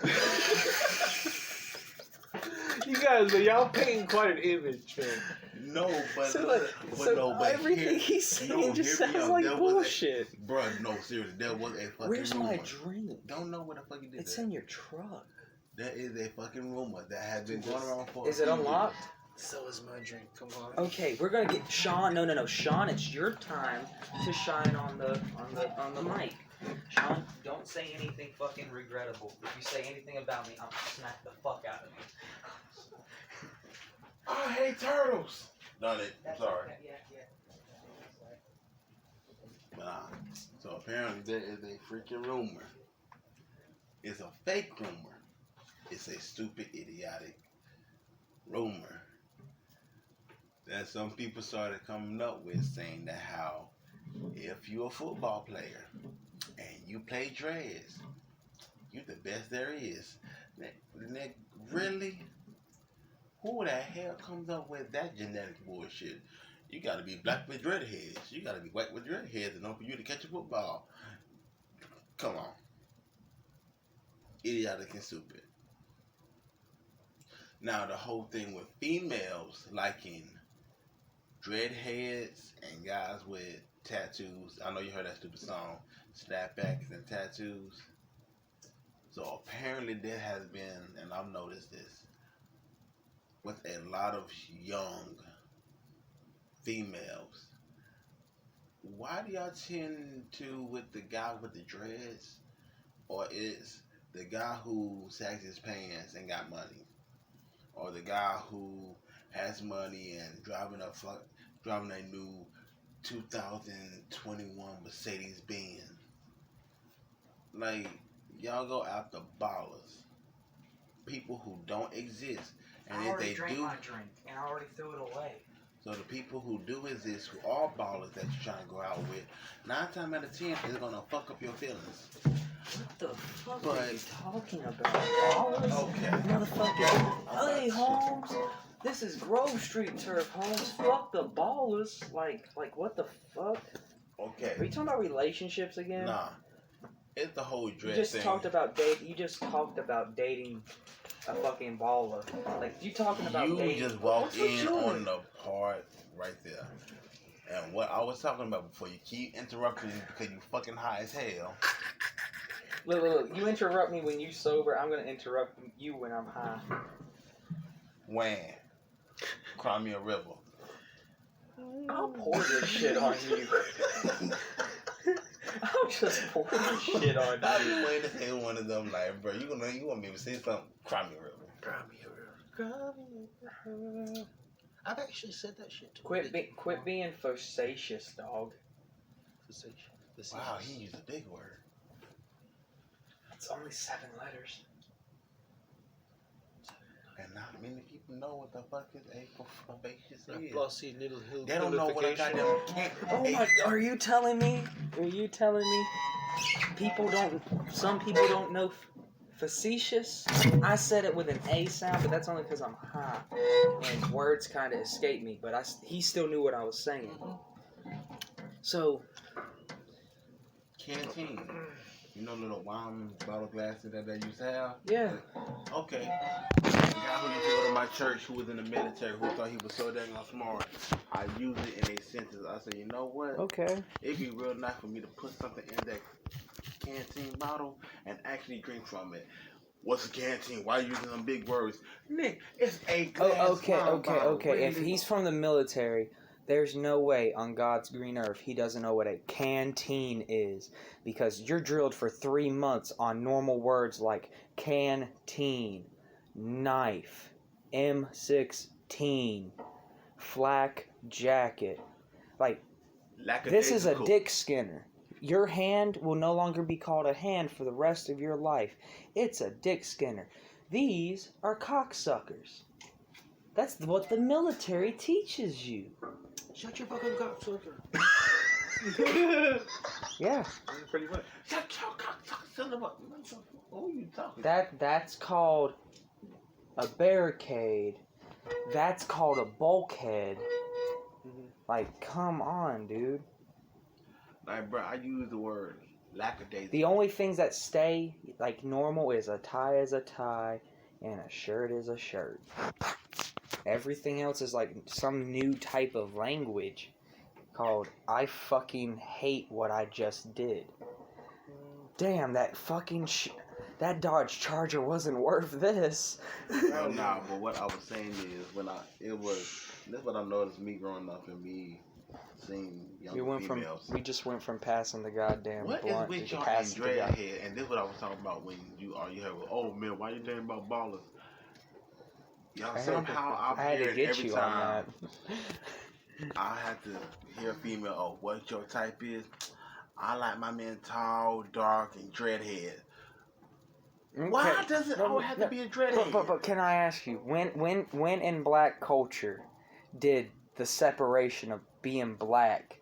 You guys, y'all painting quite an image, man. No, but everything he's saying just sounds like bullshit. Bro, no, seriously, there was a fucking Where's rumor. my drink? Don't know what the fuck you did. It's in your truck. There is a fucking rumor that has been going around for. Is it unlocked? So is my drink. Come on. Okay, we're gonna get Sean. No, Sean. It's your time to shine on the mic. Sean, don't say anything fucking regrettable. If you say anything about me, I'm gonna smack the fuck out of you. I hate turtles. Done it. I'm sorry. Yeah. So apparently there is a freaking rumor. It's a fake rumor. It's a stupid, idiotic rumor that some people started coming up with, saying that how if you're a football player and you play dreads, you the best there is. Really? Who the hell comes up with that genetic bullshit? You gotta be black with dreadheads. You gotta be white with dreadheads in order for you to catch a football. Come on. Idiotic and stupid. Now the whole thing with females liking dreadheads and guys with tattoos. I know you heard that stupid song, snapbacks and tattoos. So apparently there has been, and I've noticed this, with a lot of young females. Why do y'all tend to with the guy with the dreads, or is the guy who sags his pants and got money, or the guy who has money and driving a new 2021 Mercedes Benz? Like, y'all go after ballers, people who don't exist. And I if already they drank do, my drink, and I already threw it away. so the people who do exist, who are ballers that you're trying to go out with, 9 times out of 10, they're gonna fuck up your feelings. What the fuck But- are you talking about? Ballers? Okay. Motherfucker. Hey, Holmes. This is Grove Street turf, Holmes. Fuck the ballers. Like what the fuck? Okay. Are you talking about relationships again? Nah. It's the whole You dress just thing. talked about dating a fucking baller. Like you talking about You dating. just walked What in you on doing? the part right there. And what I was talking about before, you keep interrupting me because you fucking high as hell. Look, you interrupt me when you sober, I'm gonna interrupt you when I'm high. When? Cry me a river. I'll pour this shit on you. I'll just pour this shit on I you. was waiting to say one of them, like, bro, you want me to say something? Cry me a river. Cry me a river. I've actually said that shit to Quit being facetious, dog. Wow, he used a big word. It's only 7 letters. And not many people know what the fuck is a fallacious is. Flossy little hill. They don't know what a goddamn can't. Oh my! Are you telling me? Some people don't know facetious? I said it with an A sound, but that's only because I'm high and words kind of escape me. But he still knew what I was saying. So Canteen. You know, little wine bottle glasses that they used to have? yeah. Okay. The guy who used to go to my church who was in the military who thought he was so dang smart, I used it in a sentence. I said, you know what? Okay. It'd be real nice for me to put something in that canteen bottle and actually drink from it. What's a canteen? Why are you using them big words? Nick, it's a glass wine bottle. Okay. If he's from the military, there's no way on God's green earth he doesn't know what a canteen is, because you're drilled for 3 months on normal words like canteen, knife, M16, flak jacket. Like, this is a dick skinner. Your hand will no longer be called a hand for the rest of your life. It's a dick skinner. These are cocksuckers. That's what the military teaches you. Shut your fucking cocksucker. Yeah. Pretty much. Shut your cocksucker. What are you talking? That's called a barricade. That's called a bulkhead. Like, come on, dude. Like, bro, I use the word lackadaisical. The only things that stay like normal is a tie is a tie and a shirt is a shirt. Everything else is like some new type of language called I fucking hate what I just did. Damn, that fucking that Dodge Charger wasn't worth this. Well, nah, but what I was saying is that's what I noticed me growing up and me seeing young females. We just went from passing the goddamn what blunt is with to y'all passing and the dreadhead? And this is what I was talking about when you heard, oh man, why you thinking about ballers? Y'all somehow I had to get every you time on that. I had to hear a female, oh, what your type is? I like my men tall, dark, and dreadhead. Okay. Why does it always have to be a dreadhead? But can I ask you, when in black culture did the separation of being black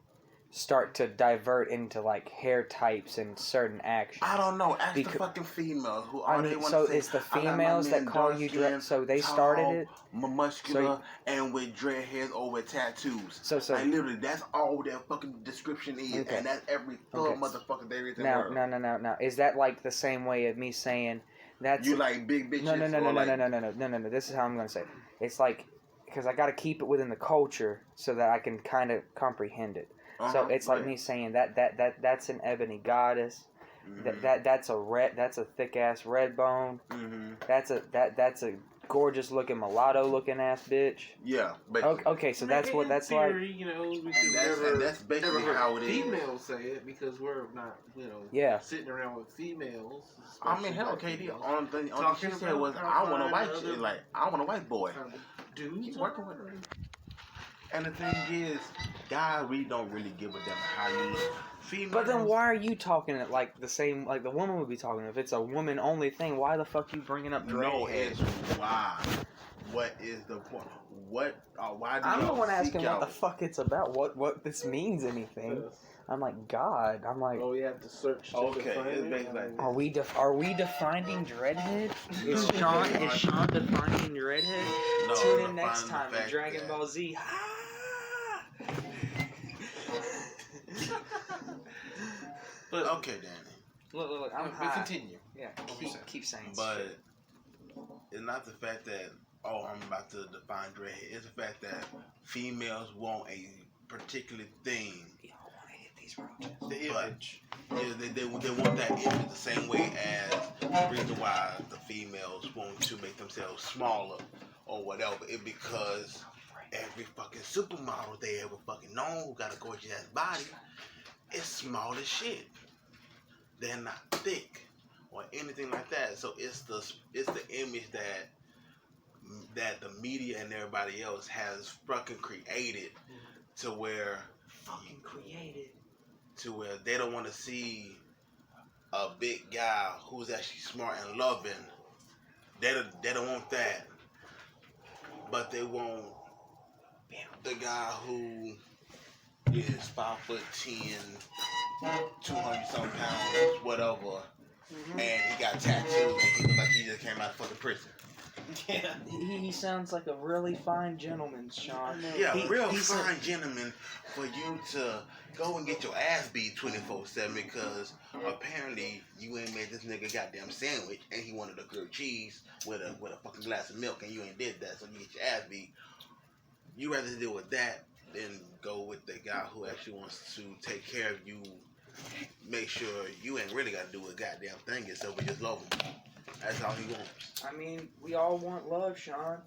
start to divert into like hair types and certain actions? I don't know. Ask the fucking females who are they want so to say. it's the females that call you so they tall, started it. Muscular and with dreadheads or with tattoos. So like literally, that's all their fucking description is, okay. and that's every motherfucker there is in the world. Now, is that like the same way of me saying that's you like big bitches? No. This is how I'm gonna say it. It's like because I got to keep it within the culture so that I can kind of comprehend it. So it's like me saying that's an ebony goddess. Mm-hmm. That's a thick ass red bone. Mm-hmm. That's a gorgeous looking mulatto looking ass bitch. Yeah. Okay, so that's what that's theory, like. You know, that's basically how it is. Females say it because we're not, sitting around with females. I mean, hell, KD. Only thing she said was, I want a white chick. Like, I want a white boy. Dude, keep working with her. And the thing is, guys, we don't really give a damn how you look. Females, but then why are you talking it like the same, like the woman would be talking? If it's a woman only thing, why the fuck you bringing up dreadhead? No, it's why. what is the point? What? Why do I'm the y'all one seek asking out? what the fuck it's about. What this means anything. I'm like, God. I'm like, Oh, you have to search. To Okay, define it's it? basically like are we defining Dreadhead? Is No, Sean no, defining Dreadhead? No, Tune in I'm next defining the time in fact Dragon that- Ball Z. But Okay, Danny. Look, I'm but high. continue. Yeah, keep saying But shit. it's not the fact that I'm about to define dreadhead. It's the fact that females want a particular thing. Y'all want to hit these roaches. The But- image. Yeah, they want that image the same way as the reason why the females want to make themselves smaller or whatever. It's because every fucking supermodel they ever fucking known who got a gorgeous ass body is small as shit. They're not thick or anything like that. So it's the image that the media and everybody else has fucking created to where they don't want to see a big guy who's actually smart and loving. They don't want that, but they want the guy who is 5'10", 200 some pounds, whatever, and he got tattoos and he look like he just came out of fucking prison. Yeah. He sounds like a really fine gentleman, Sean. Yeah, He- real he's fine gentleman for you to go and get your ass beat 24/7 because apparently you ain't made this nigga goddamn sandwich and he wanted a grilled cheese with a fucking glass of milk and you ain't did that, so you get your ass beat. You rather deal with that than go with the guy who actually wants to take care of you, make sure you ain't really got to do a goddamn thing yourself, but just love him. That's all he wants. I mean, we all want love, Sean.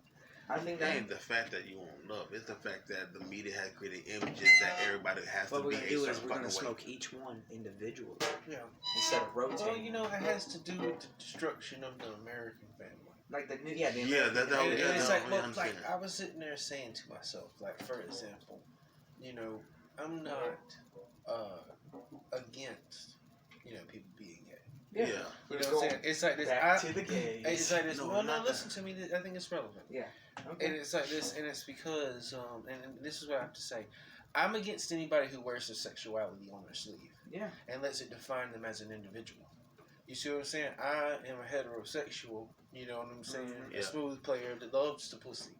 I think It that. ain't the fact that you want love. It's the fact that the media has created images that everybody has What to we're be gonna a do is certain we're gonna fucking way. smoke each one individually Yeah. instead of rotating. Well, you know, it has to do with the destruction of the American family. Like the Yeah, And it's like, well, like I was sitting there saying to myself, like for example, you know, I'm not against, you know, people being gay. Yeah. You know Let's what go I'm saying? It's like this. back to the gays. It's like this. No, Well, no, not listen to me. I think it's relevant. Okay. And it's like this, and it's because, and this is what I have to say. I'm against anybody who wears their sexuality on their sleeve Yeah. and lets it define them as an individual. You see what I'm saying? I am a heterosexual, you know what I'm saying? Yeah. A smooth player that loves the pussy.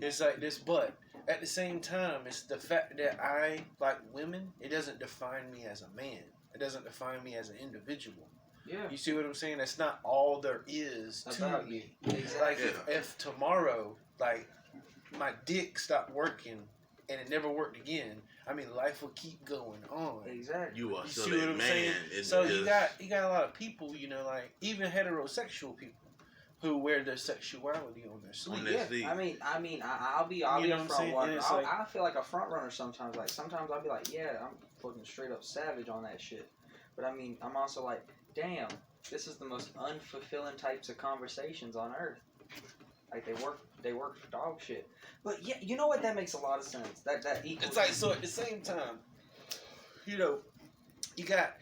It's like this, but at the same time, it's the fact that I like women. It doesn't define me as a man. It doesn't define me as an individual. Yeah. You see what I'm saying? That's not all there is to About me. you. Exactly. Like if tomorrow, like my dick stopped working and it never worked again, I mean life will keep going on. Exactly. You are You still see what a I'm man. saying? It's So just, you got a lot of people, you know, like even heterosexual people who wear their sexuality on their sleeve. On their sleeve. I mean, I'll be You a know what I'm front saying? runner. And it's I feel like a front runner sometimes. Like sometimes I'll be like, yeah, I'm fucking straight up savage on that shit. But I mean, I'm also like, damn, this is the most unfulfilling types of conversations on earth. Like they work for dog shit. But yeah, you know what? That makes a lot of sense. That equals. It's like, so at the same time, you know, you got,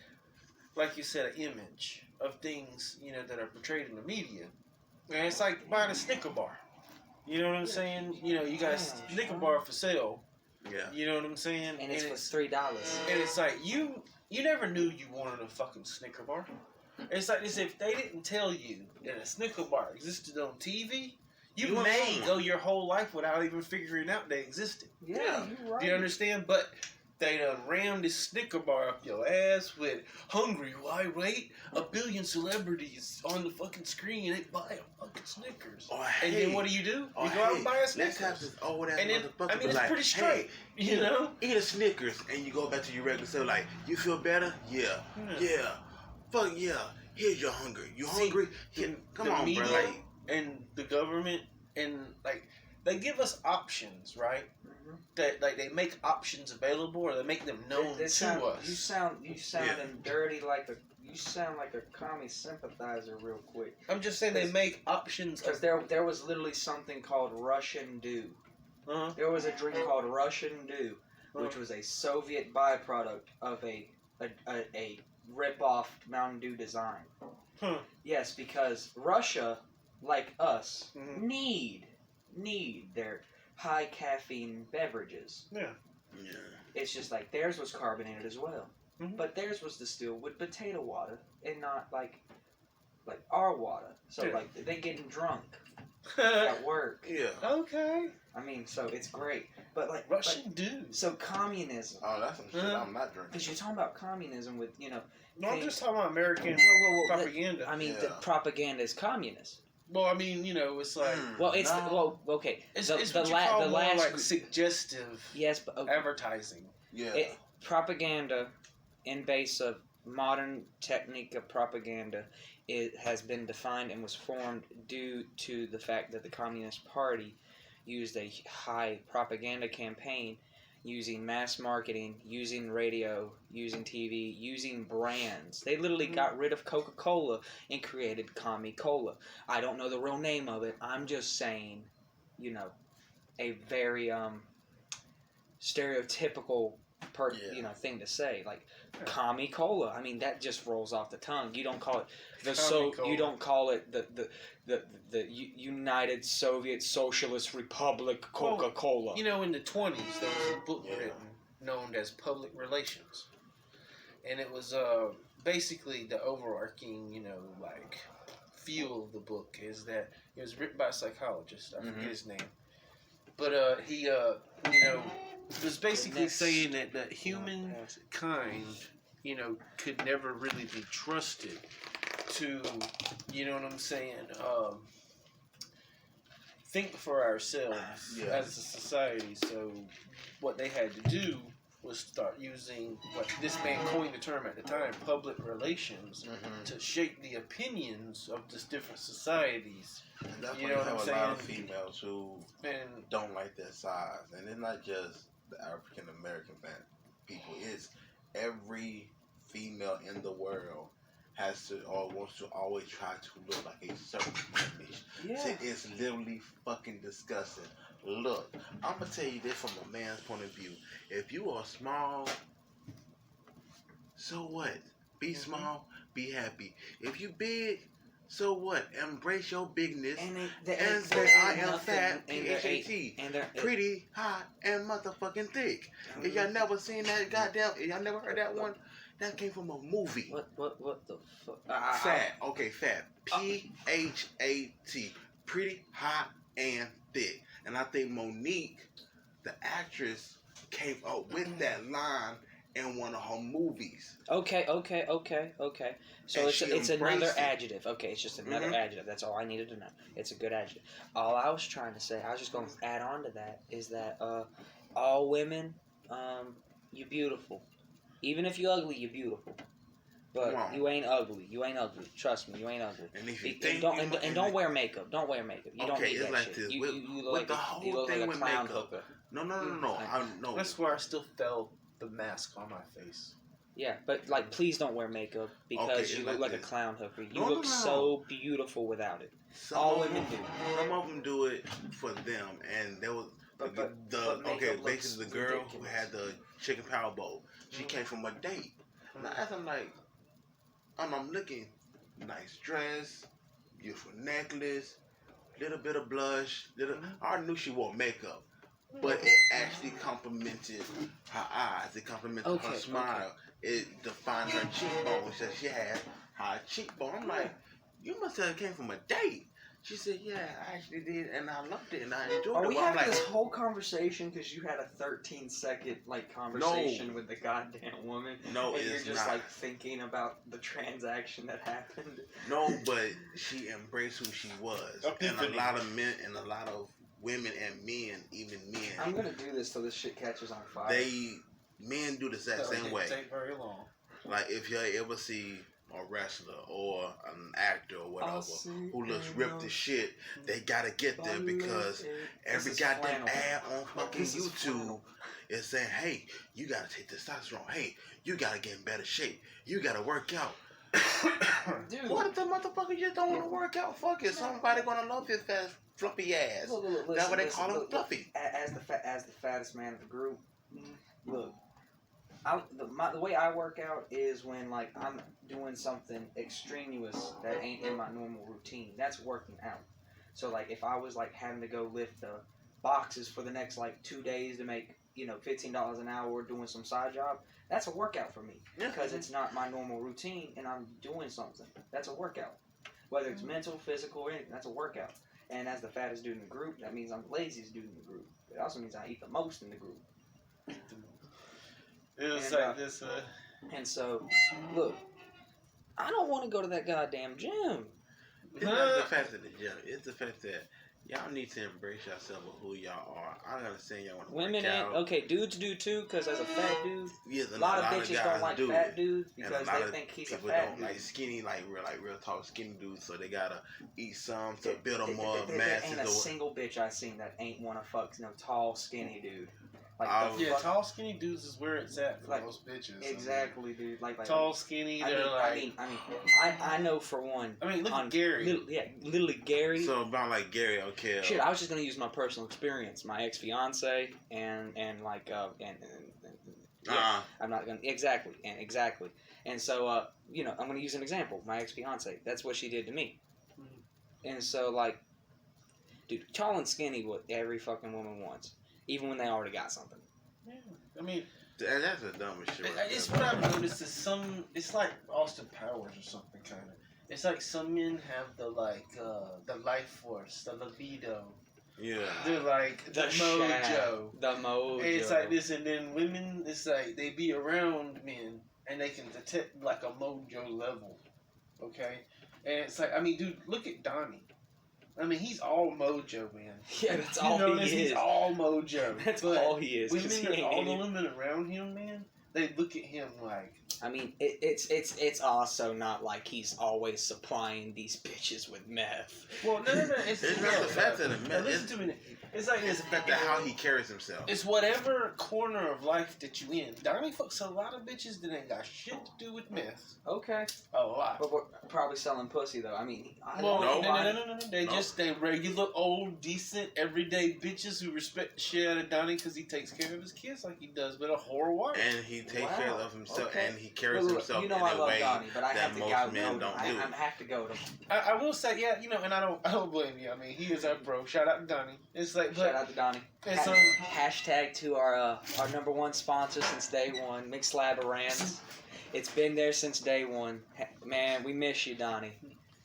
like you said, an image of things, you know, that are portrayed in the media. And it's like buying a Snicker bar. You know what I'm saying? You know, you got a Snicker bar for sale. Yeah. You know what I'm saying? and it's for $3. And it's like, you never knew you wanted a fucking Snicker bar. It's like this, if they didn't tell you that a Snicker bar existed on TV, you You may wouldn't. go your whole life without even figuring out they existed. Yeah, you're right. Do you understand? But they done rammed this Snicker bar up your ass with hungry, why wait? 1 billion celebrities on the fucking screen and they buy a fucking Snickers. Or, And hey, then what do? You go or, out hey, and buy a let's Snickers. have this old ass And then, motherfucker I mean, be it's like, pretty straight, hey, you know? Eat a Snickers and you go back to your regular self like, you feel better? Yeah. Yeah. Fuck yeah. Here's your hunger. You hungry? Here. Come the on, media bro. Like, and the government and like they give us options, right? Mhm. That like they make options available or they make them known They to sound, us. You sounding Yeah. dirty like you sound like a commie sympathizer real quick. I'm just saying they make options. Because there was literally something called Russian Dew. Uh-huh. There was a drink called Russian Dew, which was a Soviet byproduct of a rip-off Mountain Dew design. Huh. Yes, because Russia, like us, Mhm. need need their high caffeine beverages. Yeah. Yeah. It's just like theirs was carbonated as well, but theirs was distilled with potato water and not like our water. So like they getting drunk at work. Yeah. Okay. I mean, so it's great, but like Russian dude. So communism. Oh, that's some shit I'm not drinking. Because you're talking about communism with No, I'm just talking about American propaganda. I mean, the propaganda is communist. Well, I mean, it's like. Well, it's okay. It's what you call more like suggestive. Yes, but advertising. Yeah. Propaganda, in base of modern technique of propaganda, it has been defined and was formed due to the fact that the Communist Party used a high propaganda campaign, using mass marketing, using radio, using TV, using brands. They literally got rid of Coca-Cola and created Commie-Cola. I don't know the real name of it. I'm just saying, a very stereotypical thing to say, like Commie-Cola. I mean, that just rolls off the tongue. You don't call it you don't call it the United Soviet Socialist Republic Coca-Cola. In the 20s there was a book written known as Public Relations, and it was basically the overarching feel of the book is that it was written by a psychologist. I forget his name, but he was basically saying that humankind could never really be trusted to, what I'm saying, think for ourselves as a society. So what they had to do was start using what this man coined the term at the time, public relations, to shape the opinions of the different societies. And that's you why know you what I'm have a saying? lot of females who don't like their size, and it's not just the African American people. It's every female in the world has to or wants to always try to look like a certain image. Yeah. So it's literally fucking disgusting. Look, I'm gonna tell you this from a man's point of view. If you are small, so what? Be small, be happy. If you big, so what? Embrace your bigness and say I am fat, P-H-A-T, pretty, hot, and motherfucking thick. If y'all never seen that goddamn, if y'all never heard that one, that came from a movie. What the fuck? Fat. Okay, fat. P-H-A-T. Pretty, hot, and thick. And I think Monique, the actress, came up with that line in one of her movies. Okay. So And it's another embraced it. adjective. Okay, it's just another adjective. That's all I needed to know. It's a good adjective. All I was trying to say, I was just going to add on to that, is that all women, you're beautiful. Even if you're ugly, you're beautiful. But you ain't ugly. You ain't ugly. Trust me, you ain't ugly. And if you don't wear makeup. Don't wear makeup. You don't need that like shit. this. You look with like the a, whole you look thing like a with clown makeup. hooker. No. That's where I still felt the mask on my face. Yeah, but please don't wear makeup because you look like a clown hooker. You look so beautiful without it. All women do. Some of them do it for them, and there was basically the girl who had the chicken power bowl. She came from a date. Now as I'm like, I'm looking, nice dress, beautiful necklace, little bit of blush. I already knew she wore makeup, but it actually complimented her eyes. It complimented her smile. It defined her cheekbones. She said she had high cheekbone. I'm like, you must have came from a date. She said, yeah, I actually did, and I loved it, and I enjoyed it. Are we having this whole conversation because you had a 13-second conversation with the goddamn woman? No, and it's you're just not. Thinking about the transaction that happened. No, but she embraced who she was, and a lot of men and a lot of women and men, even men. I'm gonna do this till this shit catches on fire. Men do the exact same way. It didn't take very long. Like if you ever see a wrestler or an actor or whatever who looks ripped as shit, they gotta get there because every goddamn ad on fucking YouTube is saying, hey, you gotta take testosterone. Hey, you gotta get in better shape. You gotta work out. Dude. What if the motherfucker just don't want to work out? Fuck it. Somebody gonna love his fat fluffy ass. That's what they call him, fluffy. As the fattest man of the group, look. The way I work out is when I'm doing something extraneous that ain't in my normal routine. That's working out. So like if I was like having to go lift the boxes for the next like 2 days to make $15 an hour doing some side job, that's a workout for me because it's not my normal routine and I'm doing something. That's a workout. Whether it's mental, physical, or anything, that's a workout. And as the fattest dude in the group, that means I'm the laziest dude in the group. It also means I eat the most in the group. It was like this. And so, look, I don't want to go to that goddamn gym. It's not the fact of the gym. It's the fact that y'all need to embrace yourself of who y'all are. I understand y'all want to Women work out. ain't okay. Dudes do too, because as a fat dude, Yes, a lot of bitches guys don't like do fat it. dudes And because lot they of think he's a people fat don't dude. like skinny, like real talk skinny dudes. So they gotta eat some to build There them more ain't a masses. single bitch I seen that ain't wanna fuck no tall skinny dude. Like Yeah, tall skinny dudes is where it's at for Like, most bitches. exactly, dude. Like tall skinny. They're I know for one. look at Gary. Literally Gary. So about like Gary, okay. Shit, I was just gonna use my personal experience, my ex fiance, and I'm not gonna exactly. And so I'm gonna use an example. My ex fiance, that's what she did to me. And so like, dude, tall and skinny, what every fucking woman wants, even when they already got something. Yeah, I mean, and that's the dumbest shit. Right it's there. what I've noticed is it's like Austin Powers or something kind of. It's like some men have the life force, the libido. Yeah. They're like the mojo. The mojo. And it's like this, and then women, it's like they be around men and they can detect like a mojo level. Okay? And it's like, I mean, dude, look at Donnie. I mean, he's all mojo, man. Yeah, that's all he is. He's all mojo. That's but all he is. All the women around him, man, they look at him like. I mean, it's also not like he's always supplying these bitches with meth. Well, no. It's not the fact of the meth. Listen to me. It's like this. It's the fact of how he carries himself. It's whatever corner of life that you in. Donnie fucks a lot of bitches that ain't got shit to do with meth. Okay. A lot. But we're probably selling pussy though. I mean, no. They regular old decent everyday bitches who respect the shit out of Donnie because he takes care of his kids like he does with a whore wife. And he takes care of himself, Okay. and he carries himself in a way Donnie, but I that have to most go. men don't do. I have to go to him. I will say, yeah, and I don't blame you. I mean, he is our bro. Shout out to Donnie. It's like, Shout out to Donnie. It's hashtag to our number one sponsor since day one, McSlabberans. It's been there since day one. Man, we miss you, Donnie.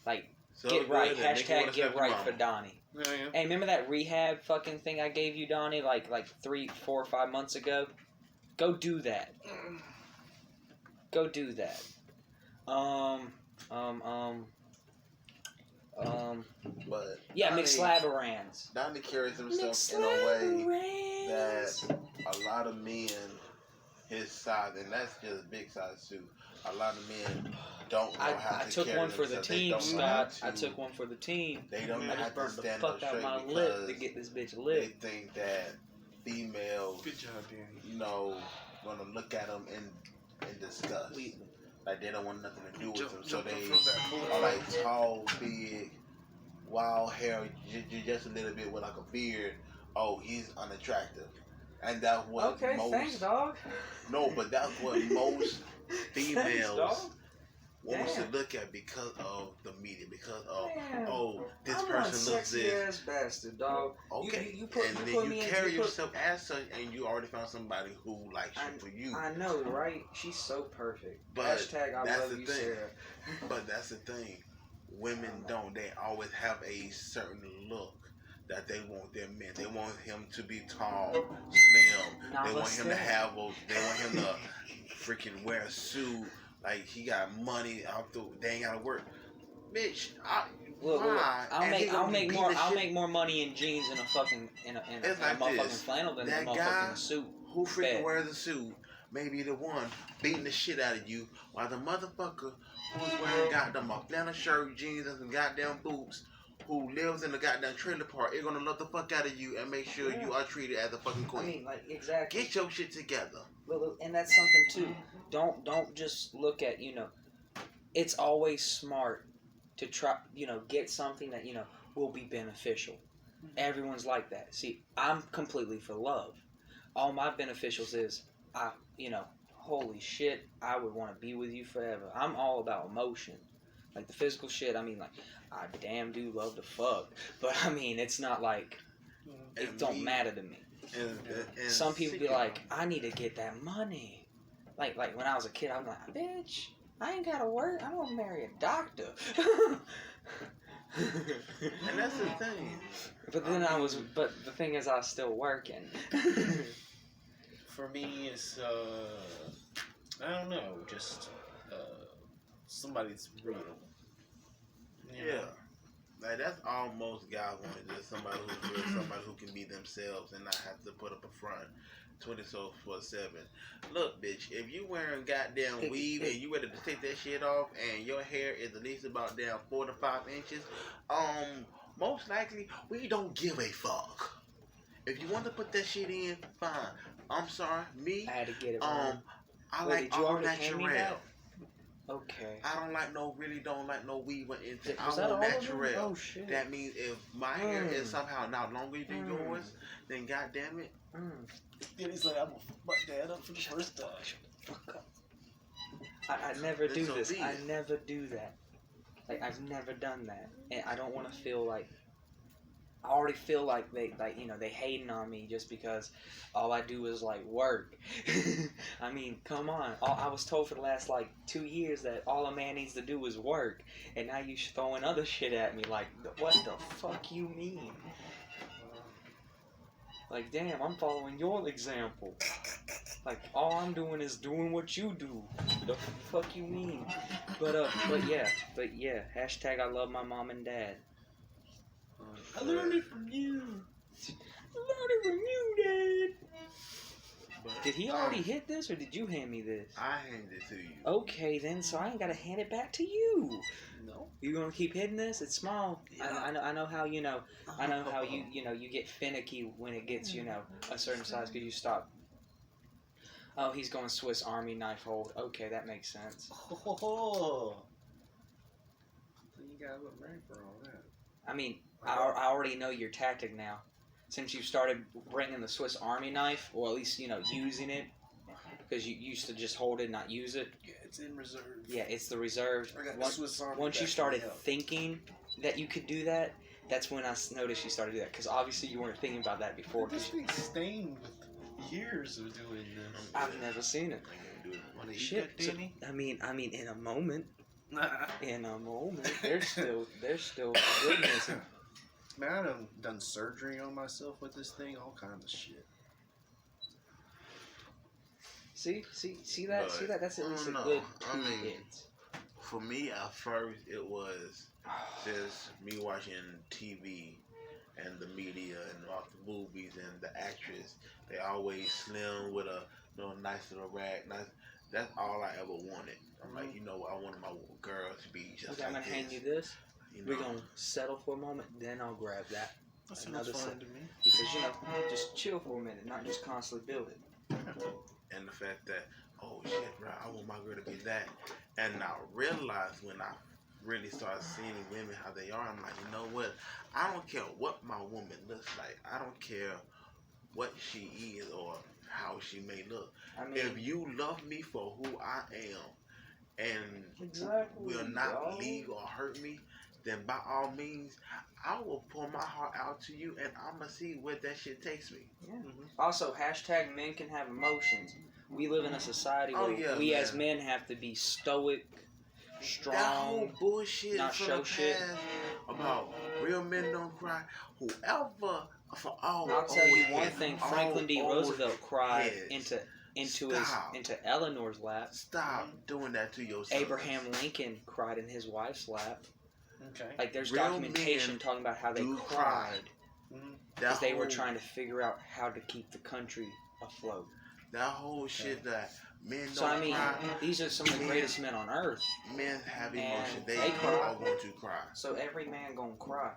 Like, So get right. good, Hashtag get right for Donnie. Yeah. Hey, remember that rehab fucking thing I gave you, Donnie, like 3, 4, or 5 months ago? Go do that. Go do that. But Yeah, Donnie, McSlabberans. Donnie carries himself in a way that a lot of men his size, and that's just big size too. A lot of men don't know how to I took carry one for the themselves. They team, don't know how Scott. to- I took one for the team. They don't know I how just to burned the stand fuck up out straight my lip because to get this bitch they lit. think that females, Good job, Danny. gonna look at them in disgust. Like they don't want nothing to do with them, so they are like tall, big, wild hair, just a little bit with like a beard. Oh, he's unattractive, and that's what most. Thanks, dog. No, but that's what most Females want Damn. to look at because of the media, because of Damn. this I'm person a looks sexy this. ass bastard, dog. Okay, You put, and you then put you me carry in, you put, yourself as such, and you already found somebody who likes you for you. I know, right? She's so perfect. But Hashtag I that's love the you, thing. Sarah. But that's the thing. Women don't. They always have a certain look that they want their men. They want him to be tall, slim. They want him to have they want him to freaking wear a suit. Like he got money out the. They ain't gotta work. Bitch, Look, why? I'll make more money in jeans and a fucking in a It's like motherfucking this. flannel than a That motherfucking guy suit. who freaking Fed. wears a suit may be the one beating the shit out of you, while the motherfucker who's wearing goddamn a flannel shirt, jeans, and some goddamn boots, who lives in the goddamn trailer park, is gonna love the fuck out of you and make sure you are treated as a fucking queen. I mean, like exactly. Get your shit together. Look, and that's something too. Don't just look at It's always smart to try get something that will be beneficial. Everyone's like that. See, I'm completely for love. All my beneficials is holy shit, I would want to be with you forever. I'm all about emotion. Like the physical shit, I mean, like, I damn do love to fuck, but I mean, it's not like it don't matter to me. And Some people be like, I need to get that money. Like when I was a kid, I'm like, bitch, I ain't gotta work. I'm gonna marry a doctor. And that's the thing. But then but the thing is, I was still working. For me, it's I don't know, just somebody that's real. You know? Yeah. Like, that's all most guys want, is just somebody who's real, somebody who can be themselves and not have to put up a front 24/7. Look, bitch, if you wearing goddamn weave and you ready to take that shit off and your hair is at least about down 4 to 5 inches, most likely we don't give a fuck. If you want to put that shit in, fine. I'm sorry, me. I had to get it wrong. I Wait, like did you all already hand me natural. that? Okay. I don't like no weave or anything. Was I that want all of them? natural. Oh shit. That means if my hair is somehow not longer than yours, then goddamn it. Then he's like, I'm gonna fuck my dad up for the first time. Fuck up. I never do It's this. I obvious. never do that. Like, I've never done that, and I don't want to feel like. I already feel like they hating on me just because all I do is like work. I mean, come on. I was told for the last like 2 years that all a man needs to do is work, and now you throwing other shit at me. Like, what the fuck you mean? Like, damn, I'm following your example. Like, all I'm doing is doing what you do. The fuck you mean? But yeah. Hashtag I love my mom and dad. I learned it from you. I learned it from you, Dad. But, Did he already hit this, or did you hand me this? I handed it to you. Okay, then, so I ain't gotta hand it back to you. No. You gonna keep hitting this? It's small. I know how you know. I know how you get finicky when it gets a certain size because you stop. Oh, he's going Swiss Army knife hold. Okay, that makes sense. Oh. So you gotta look right for all that. I mean, I already know your tactic now. Since you started bringing the Swiss Army knife, or at least, using it, because you used to just hold it and not use it. Yeah, it's in reserve. Yeah, it's the reserve. I got the Swiss Army Once you back started me up. thinking that you could do that, that's when I noticed you started to do that. Because obviously you weren't thinking about that before. This thing's stained with years of doing this. I've never seen it. Want to eat Shit. that, So, Danny? I mean, in a moment, Nah. there's still goodness. Man, I done surgery on myself with this thing, all kinds of shit. See that? See that? That's at least a good I 2 mean, hits. For me, at first, it was just me watching TV and the media and all the movies and the actress. They always slim with a nice little rag. That's all I ever wanted. I'm like, I wanted my girl to be just Okay, I'm like gonna hand this. you this. You We're know? gonna settle for a moment, then I'll grab that. That sounds Another fine set. to me. Because just chill for a minute, not just constantly build it. And the fact that, oh shit, bro, I want my girl to be that. And I realized when I really started seeing women how they are, I'm like, you know what? I don't care what my woman looks like. I don't care what she is or how she may look. I mean, If you love me for who I am and exactly, will not dog. leave or hurt me, then by all means, I will pour my heart out to you and I'm going to see where that shit takes me. Yeah. Also, hashtag men can have emotions. We live in a society where we as men have to be stoic, strong. That whole bullshit not from show the shit. past about real men don't cry. Whoever, for all I'll tell you old one heads, thing: all Franklin D. old Roosevelt cried heads. into Eleanor's lap. Stop doing that to yourself. Abraham Lincoln cried in his wife's lap. Okay. Like there's Real documentation men talking about how they do cried cry. because they were whole- trying to figure out how to keep the country afloat. That whole shit that men don't So I mean, cry. these are some of the greatest men on earth. Men have and emotion. They they cry. are going to cry. So every man gonna cry.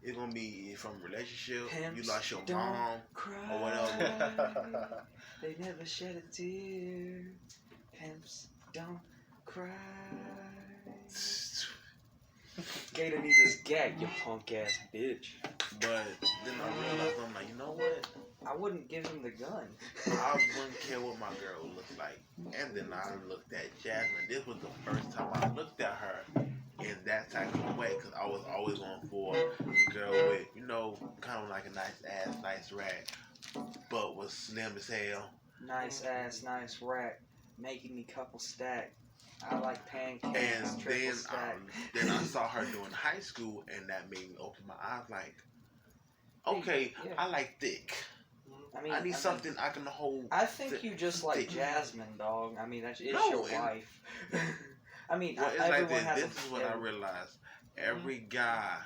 It's gonna be from relationship. Pimps You lost your don't mom cry. or whatever. They never shed a tear. Pimps don't cry. Gator needs his gag, you punk ass bitch. But then I realized, I'm like, you know what? I wouldn't give him the gun. I wouldn't care what my girl looked like. And then I looked at Jasmine. This was the first time I looked at her in that type of way, because I was always on for a girl with, kind of like a nice ass, nice rack, but was slim as hell. Nice ass, nice rack, making me couple stack. I like pancakes, And triple stack. then I saw her doing high school, and that made me open my eyes. Like, okay, Yeah. I like thick. I need something I can hold. I think you just like thick. Jasmine, dog. I mean, it's No, your and- wife. I mean, Well, it's everyone like has this. This is what I realized. Every guy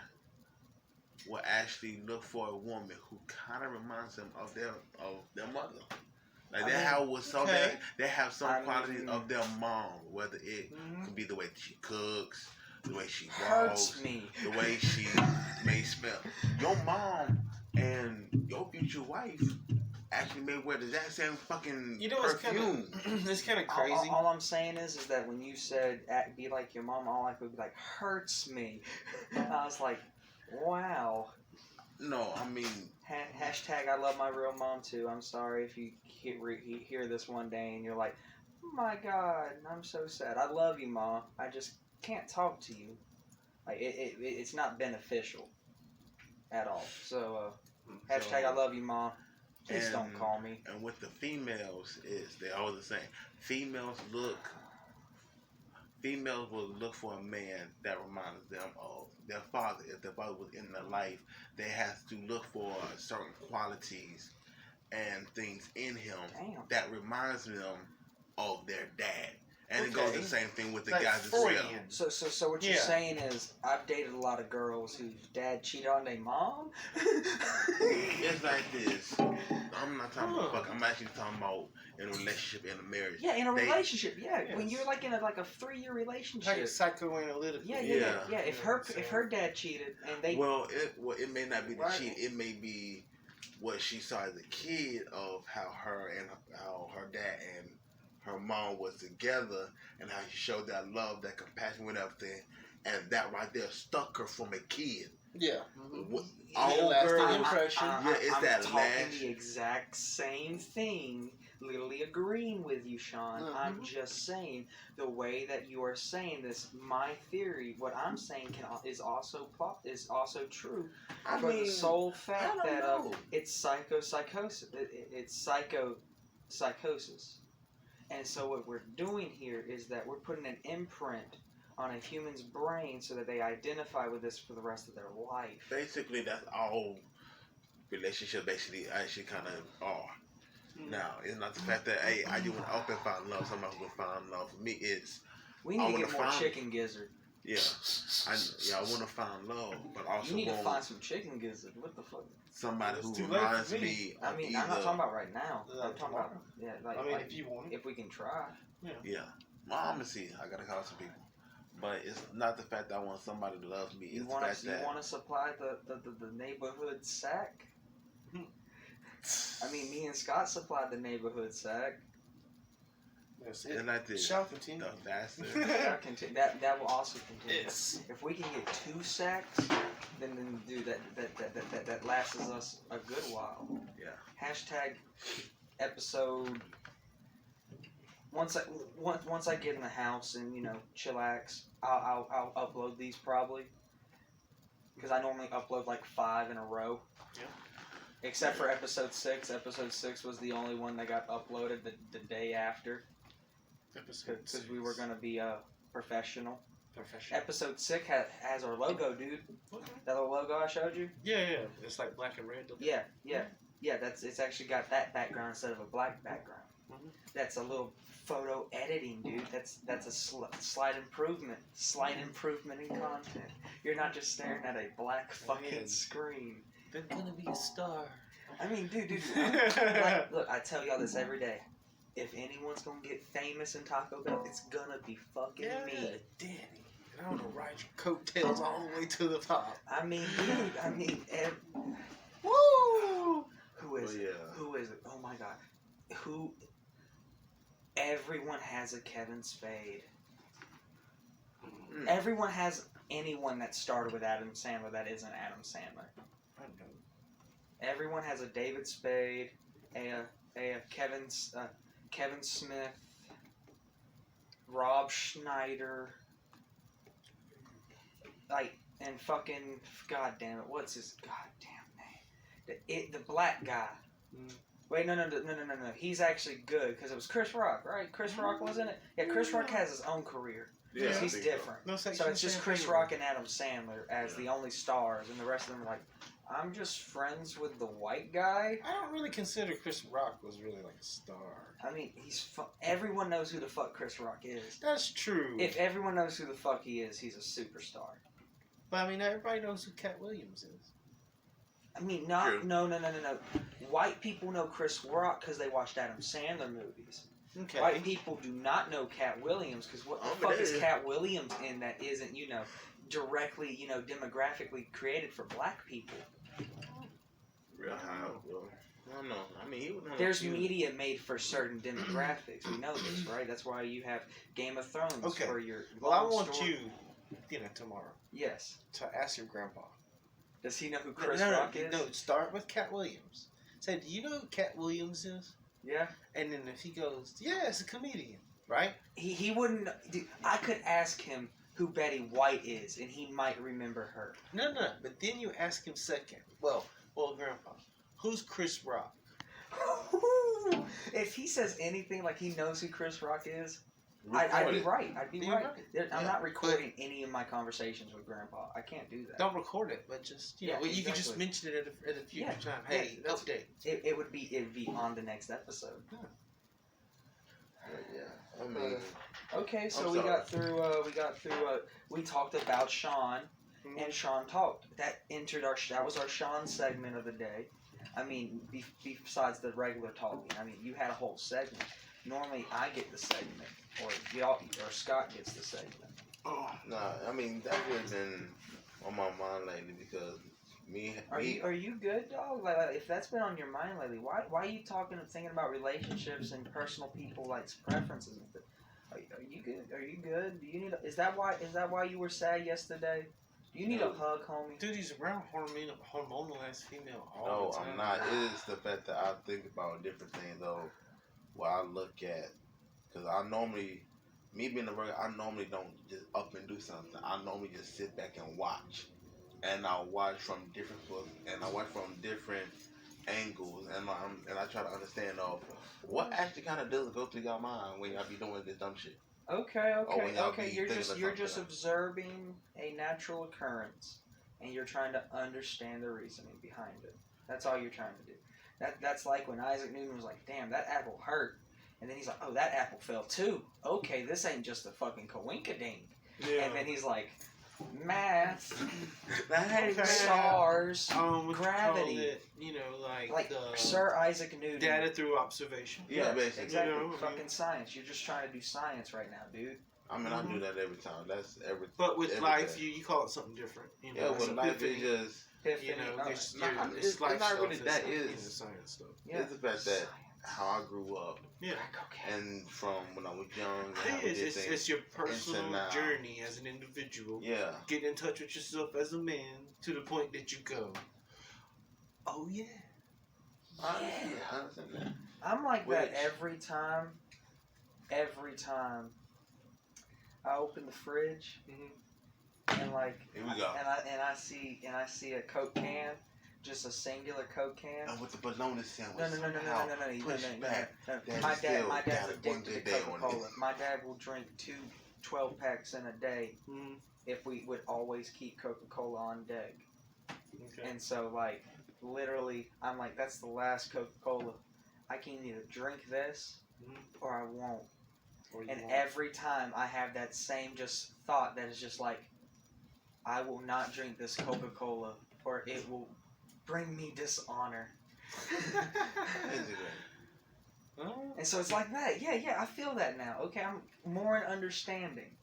will actually look for a woman who kind of reminds them of their mother. Like they have some qualities of their mom, whether it could be the way she cooks, the way she walks, hurts me. the way she may smell. Your mom and your future wife actually may wear the exact same fucking perfume. It's kind of crazy. All I'm saying is that when you said be like your mom, all I would be like hurts me. I was like, wow. No, I mean. Hashtag I love my real mom too. I'm sorry if you hear this one day and you're like, oh my God, I'm so sad. I love you, Mom. I just can't talk to you. Like it's not beneficial at all. So hashtag I love you, Mom. Please don't call me. And with the females they're all the same. Females will look for a man that reminds them of their father. If their father was in their life, they have to look for certain qualities and things in him that reminds them of their dad. And it goes the same thing with the guys as well. So what you're saying is I've dated a lot of girls whose dad cheated on their mom? It's like this. I'm not talking about fuck. I'm actually talking about in a relationship, in a marriage. Yeah, in a relationship. Yeah, yes. When you're like in a 3-year relationship. Like psychoanalytic. Yeah. If her dad cheated and they it may not be the cheat. It may be what she saw as a kid of how her dad and her mom was together, and how she showed that love, that compassion, with everything, and that right there stuck her from a kid. Yeah. All girls, impression. I'm talking the exact same thing. Literally agreeing with you, Sean. I'm just saying the way that you are saying this. My theory, what I'm saying, is also true. For the sole fact that it's psychosis. It's psychosis. And so what we're doing here is that we're putting an imprint on a human's brain so that they identify with this for the rest of their life. Basically, that's all relationships actually kind of are. Now, it's not the fact that, hey, I just want to up and find love. Somebody who's going to find love. For me, it's... We need to get more chicken gizzard. Yeah. I want to find love, but also you need to find some chicken gizzard. What the fuck? Somebody who reminds me of I'm not talking about right now. I'm talking about, if you want it. If we can try. Yeah. Well, I'm going to see. I got to call some people. But it's not the fact that I want somebody to love me. It's the fact that... You want to supply the neighborhood sack? I mean, me and Scott supplied the neighborhood sack. That's it. And I did. Shall continue. That will also continue. Yes. If we can get 2 sacks, then dude, that lasts us a good while. Yeah. Hashtag episode. Once I get in the house and chillax, I'll upload these probably. Because I normally upload 5 in a row. Yeah. Except for episode 6. Episode 6 was the only one that got uploaded the day after. Because we were going to be professional. Episode 6 has our logo, dude. Okay. That little logo I showed you? Yeah. It's like black and red. Yeah. It's actually got that background instead of a black background. Mm-hmm. That's a little photo editing, dude. That's a slight improvement. Slight improvement in content. You're not just staring at a black fucking screen. They're gonna be a star. I mean, dude. Look, I tell y'all this every day. If anyone's gonna get famous in Taco Bell, it's gonna be fucking me. Danny. And I wanna ride your coattails all the way to the top. I mean, dude. Woo! Who is it? Who is it? Oh my God. Everyone has a Kevin Spade. Everyone has anyone that started with Adam Sandler that isn't Adam Sandler. I know. Everyone has a David Spade, a Kevin Smith, Rob Schneider, like, and fucking, goddamn it, what's his goddamn name? The black guy. Wait, no. He's actually good because it was Chris Rock, right? Chris Rock wasn't it? Yeah, Chris Rock has his own career. Yeah, He's different. No So it's just Chris Rock and Adam Sandler as the only stars, and the rest of them are like, I'm just friends with the white guy. I don't really consider Chris Rock was really like a star. I mean, everyone knows who the fuck Chris Rock is. That's true. If everyone knows who the fuck he is, he's a superstar. But I mean, everybody knows who Cat Williams is. I mean, True. no. White people know Chris Rock because they watched Adam Sandler movies. Okay. White people do not know Cat Williams because what the fuck is Cat Williams in that isn't, directly, demographically created for black people? Real high. Well, I don't know. I mean, he was There's media made for certain demographics. We know this, right? That's why you have Game of Thrones for your. Well, I want you, tomorrow. Yes. To ask your grandpa. Does he know who Chris Rock is? No, start with Cat Williams. Say, do you know who Cat Williams is? Yeah. And then if he goes, yeah, it's a comedian, right? He wouldn't. Dude, I could ask him who Betty White is, and he might remember her. No. But then you ask him second. Well, Grandpa, who's Chris Rock? If he says anything like he knows who Chris Rock is, I'd be right. I'm not recording any of my conversations with Grandpa. I can't do that. Don't record it, but just you can just mention it at a future time. Hey, update. It would be on the next episode. Yeah, I mean. Okay, so we got through. We talked about Sean, and Sean talked. That was our Sean segment of the day. I mean, besides the regular talking, I mean, you had a whole segment. Normally, I get the segment, or Scott gets the segment. Oh, nah, I mean, that's what's been on my mind lately because Are you good, dog? Like, if that's been on your mind lately, why are you thinking about relationships and personal people like preferences? Are you good? Are you good? Do you need? Is that why you were sad yesterday? Do you need a hug, homie? Dude, he's around hormonal ass female all the time. No, I'm not. It is the fact that I think about different things though. What I look at, because me being a virgin, I normally don't just up and do something. I normally just sit back and watch, and I watch from different books, and I watch from different angles, and I try to understand what actually kind of does go through your mind when y'all be doing this dumb shit. Okay. You're just observing a natural occurrence, and you're trying to understand the reasoning behind it. That's all you're trying to do. That's like when Isaac Newton was like, "Damn, that apple hurt," and then he's like, "Oh, that apple fell too. Okay, this ain't just a fucking coinkadink." Yeah. And then he's like, "Math, stars, gravity." Like Sir Isaac Newton. Data through observation. Yeah, basically. Exactly. Fucking science. You're just trying to do science right now, dude. I mean, I do that every time. That's everything. But with life, you call it something different. Yeah, with life, it just. It's not really that. It's the science stuff. Yeah. It's the fact that how I grew up. Yeah. And from when I was young. It's your personal journey as an individual. Yeah. Getting in touch with yourself as a man to the point that you go, oh yeah. I'm like that every time I open the fridge. And like, here we go. And I see a Coke can, just a singular Coke can. And with the bologna sandwich. No. My dad's addicted to Coca-Cola. My dad will drink 2 12-packs in a day if we would always keep Coca-Cola on deck. Okay. And so like, literally, I'm like, that's the last Coca-Cola. I can either drink this or I won't. Every time I have that same just thought that is just like, I will not drink this Coca-Cola or it will bring me dishonor. And so it's like that. Yeah, I feel that now. Okay, I'm more in understanding.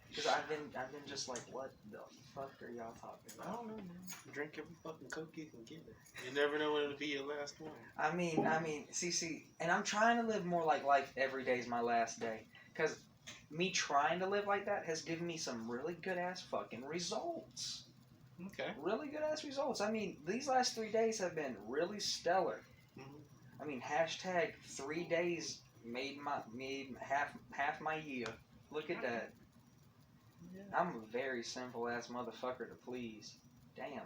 Because I've been just like, what the fuck are y'all talking about? I don't know, man. Drink every fucking Coke you can get. You never know when it'll be your last one. I mean, see, and I'm trying to live more like life every day is my last day. Because me trying to live like that has given me some really good ass fucking results. Okay. Really good ass results. I mean, these last 3 days have been really stellar. Mm-hmm. I mean, hashtag 3 days made half my year. Look at that. Yeah. I'm a very simple ass motherfucker to please. Damn.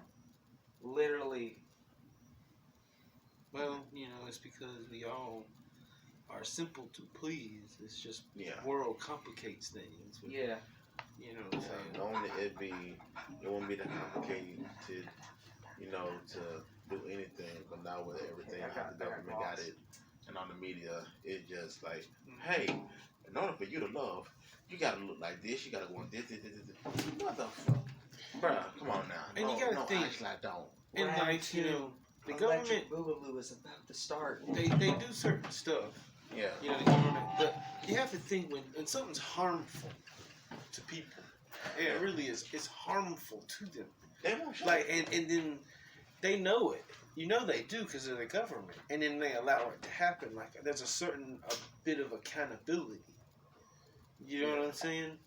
Literally. Well, it's because we all are simple to please. It's just Yeah. world complicates things. Yeah. You know what I'm saying? Normally it won't be that complicated to do anything, but now with everything how the government got it and on the media, it's just like, hey, in order for you to love, you gotta look like this, you gotta want this. What the fuck? Bruh, come on now. And you gotta think, actually I don't. and like, the government, Boogaloo is about to start. they do certain stuff. Yeah. The government, but you have to think when something's harmful to people, it really is. It's harmful to them. They won't show Like, and then they know it. They do because they're the government, and then they allow it to happen. Like, there's a bit of accountability. You know what I'm saying?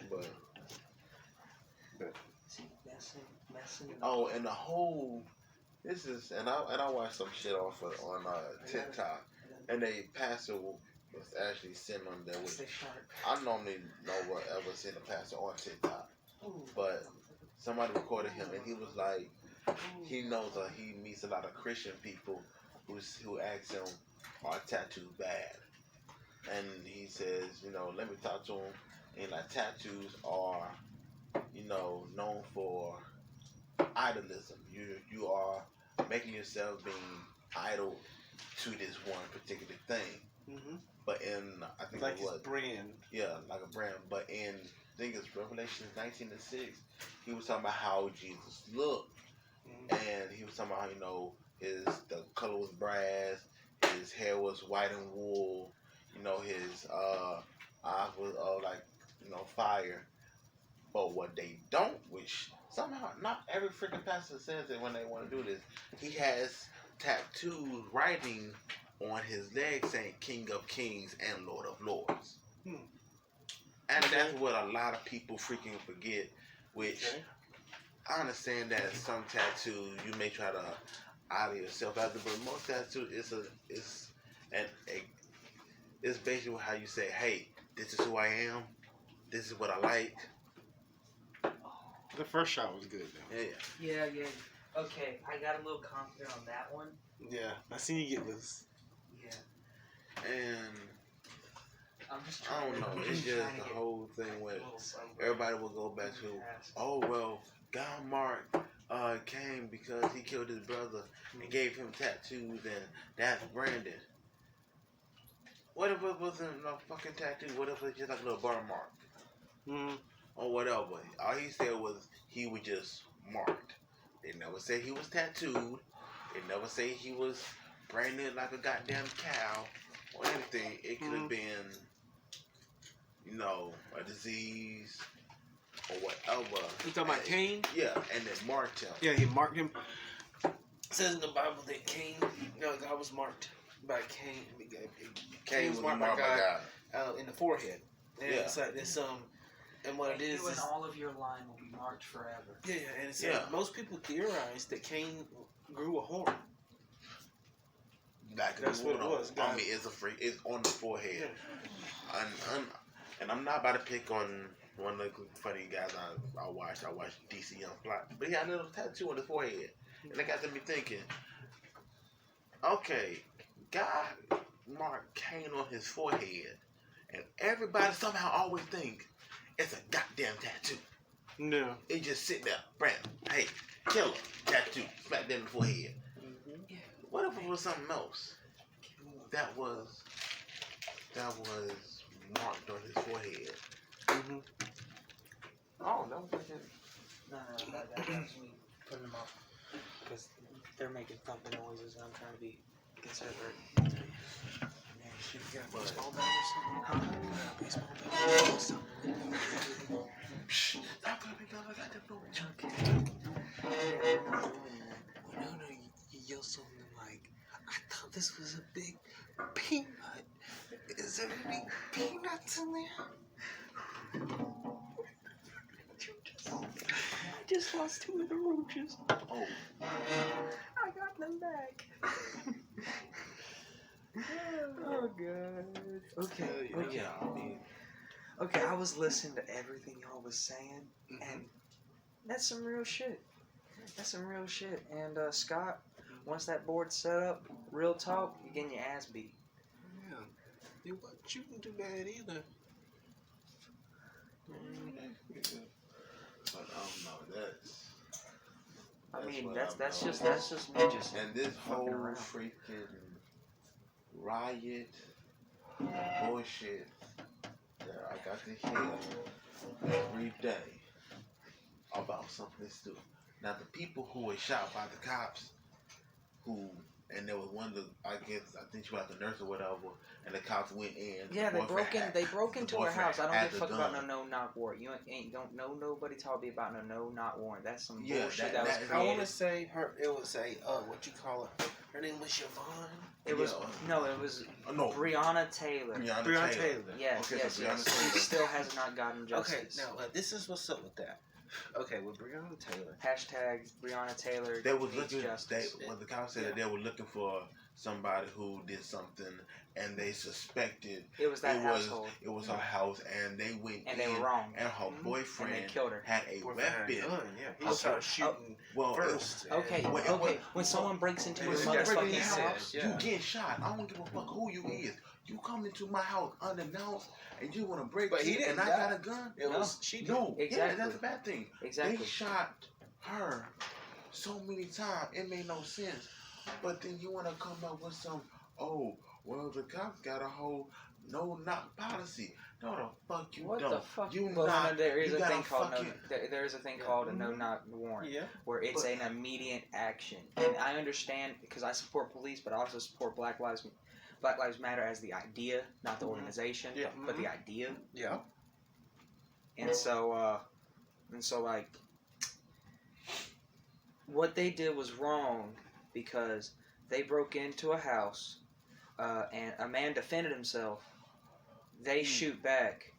But See, messing it up. oh, and the whole and I watched some shit off on TikTok, and they pastor was actually sitting on there with. I normally never ever seen a pastor on TikTok, but somebody recorded him, and he was like, he knows he meets a lot of Christian people who ask him, "Are tattoos bad?" And he says, let me talk to him. And like tattoos are, known for idolism. You are making yourself being idol to this one particular thing. Mm-hmm. But in I think like it was his brand. Yeah, like a brand. But in I think it's Revelation 19:6, he was talking about how Jesus looked, and he was talking about how the color was brass, his hair was white and wool, his eyes was fire. But what they don't, which somehow not every freaking pastor says it when they want to do this, he has tattoos writing on his leg saying King of Kings and Lord of Lords. And that's what a lot of people freaking forget, which I understand that some tattoos you may try to idol yourself after, but most tattoos it's basically how you say, hey, this is who I am, this is what I like. The first shot was good though. Yeah. Okay, I got a little confident on that one. Yeah, I seen you get loose. Yeah. And I'm just I don't know, it's just the whole thing where everybody will go back to, oh well, God Mark came because he killed his brother and gave him tattoos, and that's Brandon. What if it wasn't a fucking tattoo? What if it's just like a little bar mark? Or whatever. All he said was he was just marked. They never said he was tattooed. They never say he was branded like a goddamn cow or anything. It could have been, a disease or whatever. You talking about Cain? Yeah, and then marked him. Yeah, he marked him. It says in the Bible that God was marked by Cain. Cain was marked by God. In the forehead. And it's like this and what it is You and all of your line will be marked forever. Yeah, and it's most people theorize that Cain grew a horn. That's what it was. I mean, it's on the forehead. Yeah. And I'm not about to pick on one of the funny guys I watched. I watched DC Young Fly, but he had a little tattoo on his forehead, and that got me thinking. Okay, God marked Cain on his forehead, and everybody somehow always think it's a goddamn tattoo. No. It just sit there, Brandon. Hey, killer, tattoo, smack them in the forehead. Yeah. What if it was something else that was marked on his forehead? Oh, no, No, that was me putting them up because they're making thumping noises and I'm trying to be considerate. You got a baseball bat or something? Baseball bat or something? Shh, stop coming down. I got them no chunky. You yell something like, I thought this was a big peanut. Is there any peanuts in there? just lost 2 of the roaches. Oh. I got them back. Oh god. Okay. Okay, I was listening to everything y'all was saying, and that's some real shit. And Scott, once that board's set up, real talk, you're getting your ass beat. Yeah. You wasn't shooting too bad either. But no, I mean, what that's I know. just me just. And this whole around. freaking riot bullshit that I got to hear every day about something stupid. Now the people who were shot by the cops, and there was one of the, I think she was the nurse or whatever, and the cops went in. Yeah, they broke into her house. I don't give a fuck about gun. no knock warrant. You don't know nobody told me about no knock warrant. That's some Yeah, bullshit that was that- I want created. to say it was what you call it? Her name was Siobhan. It was Yeah. it was No, Breonna Taylor. Breonna Taylor. Yes, Okay, yes, so yes. Breonna She Taylor. still has not gotten justice. Okay, now this is what's up with that. Okay, with Breonna Taylor. Hashtag Breonna Taylor They was needs looking. justice. The cops said that they were looking for somebody who did something, and they suspected It was that household, it was her house, and they went and in, they were wrong. and her And they boyfriend killed her. had a Boyfriend had a weapon. gun, yeah. He started shooting Well, first. Okay, Well, okay. When someone breaks into your It's When you break in motherfucking your house, house, yeah. you get shot. I don't give a fuck who you is. You come into my house unannounced, and you want to break But he in, didn't and I die. got a gun. It No. was she. No, yeah, Exactly. that's a bad thing. exactly. They shot her so many times, it made no sense. But then you want to come up with some, the cops got a whole no-knock policy. No, the fuck you What don't. the fuck? You Well, not. there is you a got thing called fucking, there is a thing called a no knock warrant, Yeah. where it's But- an immediate action. And I understand because I support police, but I also support Black Lives Matter as the idea, not the organization, Yeah. but the idea. Yeah. And so like, what they did was wrong because they broke into a house, and a man defended himself. They shoot back,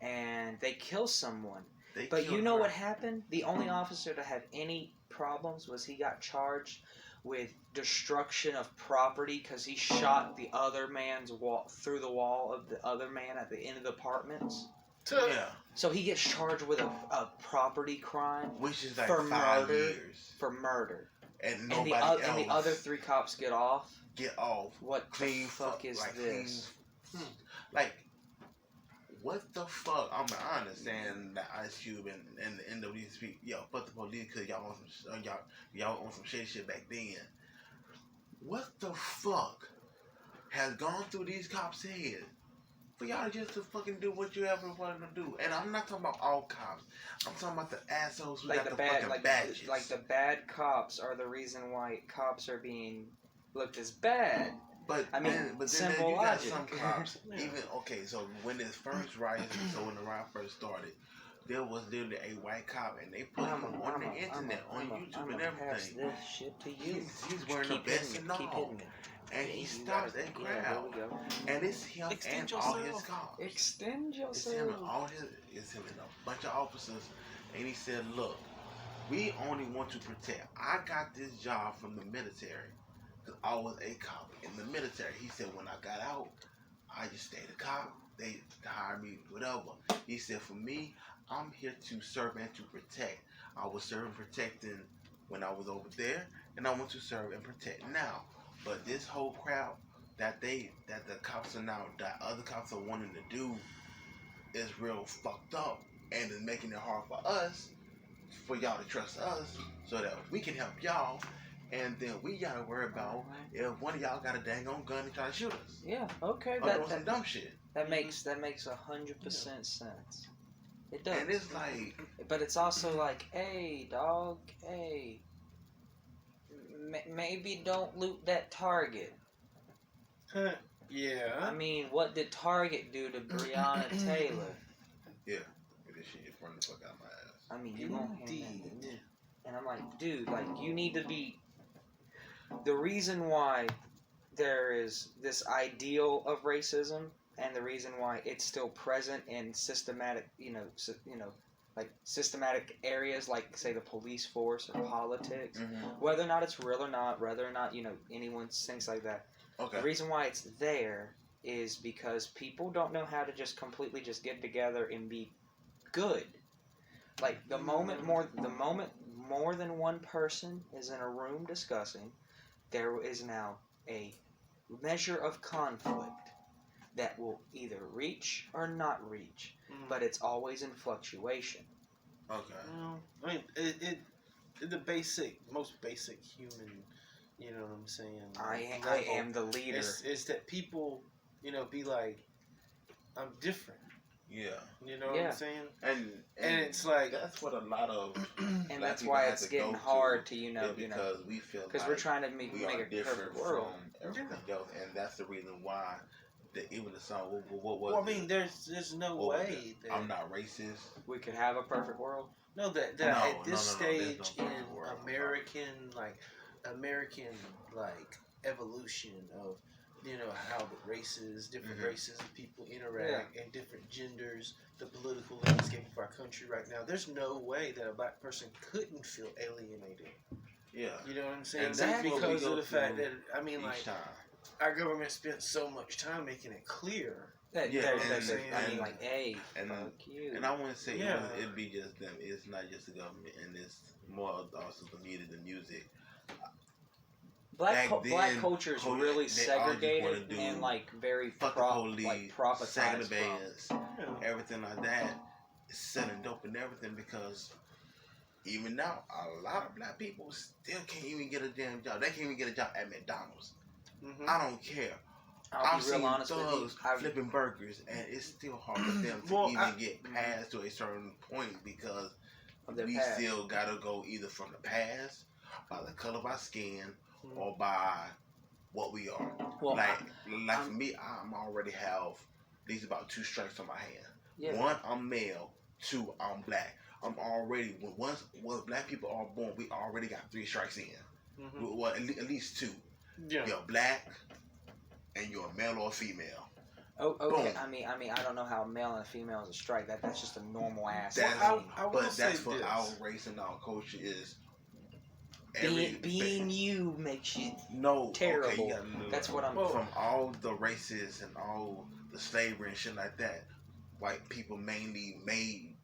and they kill someone. they But you killed know her. what happened? The only officer to have any problems was he got charged with destruction of property because he shot the other man's wall through the wall of the other man at the end of the apartments. Yeah, So he gets charged with a property crime which is like For 5 murder. years, for murder. and And nobody the, else and the other 3 cops get off. get off. What Clean the fuck is like this? Like, what the fuck? I understand the Ice Cube and the NWSP. Yo, fuck the police because y'all on some shit back then. What the fuck has gone through these cops' heads for y'all just to fucking do what you ever wanted to do? And I'm not talking about all cops. I'm talking about the assholes who Like got the the bad, fucking badges. like the bad cops are the reason why cops are being looked as bad. But I mean, then simple you got logic. some cops. Yeah. Even so when this first riot, when the riot first started, there was literally a white cop, and they put him on the internet, on YouTube, and Pass everything. this shit to you. He's wearing the Keep best hitting and it. Keep all, hitting it. and he You stops gotta- that yeah, there crowd, we go. and it's him Extend and all his yourself. cops. Extend It's him and yourself. all his. It's him and a bunch of officers, and he said, "Look, we only want to protect. I got this job from the military, because I was a cop in the military." He said, "When I got out, I just stayed a cop. They hired me, whatever." He said, "For me, I'm here to serve and to protect. I was serving protecting when I was over there, and I want to serve and protect now. But this whole crowd that the cops are now, that other cops are wanting to do, is real fucked up, and is making it hard for us, for y'all to trust us, so that we can help y'all, and then we gotta worry about if one of y'all got a dang on gun and try to shoot us, Yeah. Okay. or do some dumb shit." That makes 100% sense. It does. And it's like, But it's also like, hey, dog, hey, maybe don't loot that Target. Yeah. I mean, what did Target do to Breonna Taylor? yeah, this shit is running the fuck out of my ass. I mean, you gonna Indeed. and I'm like, dude, like, you need to be. The reason why there is this ideal of racism, and the reason why it's still present in systematic, like systematic areas, like say the police force or politics, Mm-hmm. whether or not it's real or not, whether or not anyone thinks like that. Okay. The reason why it's there is because people don't know how to just completely just get together and be good. Like the moment more than one person is in a room discussing, there is now a measure of conflict that will either reach or not reach, but it's always in fluctuation. Okay. Well, I mean, the most basic human, you know what I'm saying? I am the leader. It's that people, be like, I'm different. Yeah. You know what I'm saying? And it's like that's what a lot of and black that's people why have it's to getting go hard to, to because we feel because we're trying to make we are a different perfect world. from everything else, and that's the reason why even the song what was well, I mean, there's no way that I'm not racist. We could have a perfect world. No, that No, at this stage there's no in perfect world. American evolution of how the races, different races of people interact, and different genders, the political landscape of our country right now. There's no way that a black person couldn't feel alienated. Yeah. You know what I'm saying? And that's what because we of go the fact through that each time. our government spent so much time making it clear. That, Yeah, hey, and fuck you. And I wouldn't say Yeah. it'd be just them. It's not just the government, and it's more also the media, the music. Black then, culture is really they all just segregated wanna do and very Fuck the police, prophetized sagging the from. bands, everything like that. Is selling dope and everything because even now, a lot of black people still can't even get a damn job. They can't even get a job at McDonald's. Mm-hmm. I don't care. I'll I've be real seen honest with you. thugs flipping burgers, and it's still hard for them to get past to a certain point because we past. still gotta go either from the past, by the color of our skin, or by what we are. Well, for me, I'm already have at least about 2 strikes on my hand. Yeah. 1, I'm male. 2, I'm black. I'm already when black people are born, we already got 3 strikes in. Mm-hmm. Well, at least 2. Yeah. You're black, and you're a male or a female. Oh, okay. Boom. I mean, I don't know how a male and a female is a strike. That's just a normal ass. That's what our race and our culture is. Being you makes you no terrible. Okay, that's what I'm. From all the races and all the slavery and shit like that, white people mainly made.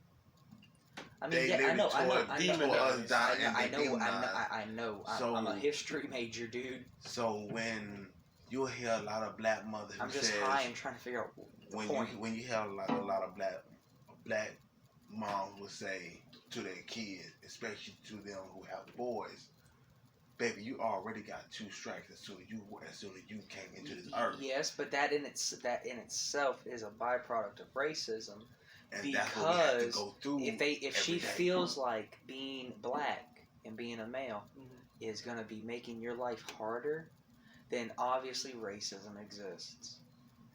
I mean, I know. So, I'm a history major, dude. So when you hear a lot of black mothers, I'm just high and trying to figure out when you hear a lot of black moms will say to their kids, especially to them who have boys, baby, you already got 2 strikes as soon as you came into this earth. Yes, but that in itself is a byproduct of racism. And because that's what we have to go through if she day. feels like being black and being a male is going to be making your life harder, then obviously racism exists.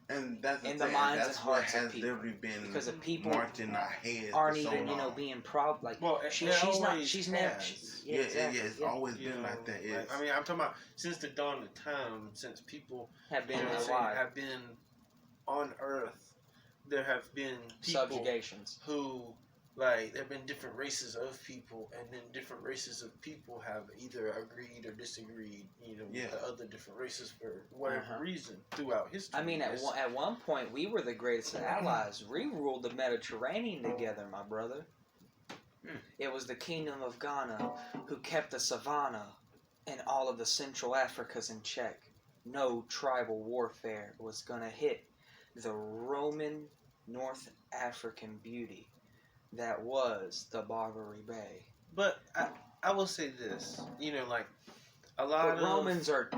And that's in the minds and hearts of people. Literally been because of people marked in our heads aren't for so even long. Being proud like she's never it's always been like that. I mean, I'm talking about since the dawn of time, since people have been have been on Earth. There have been people subjugations who, there have been different races of people, and then different races of people have either agreed or disagreed, with the other different races for whatever reason throughout history. I mean, at one point, we were the greatest allies. We ruled the Mediterranean together, my brother. It was the Kingdom of Ghana who kept the savannah and all of the Central Africas in check. No tribal warfare was going to hit the Roman North African beauty that was the Barbary Bay. But I will say this, a lot of Romans are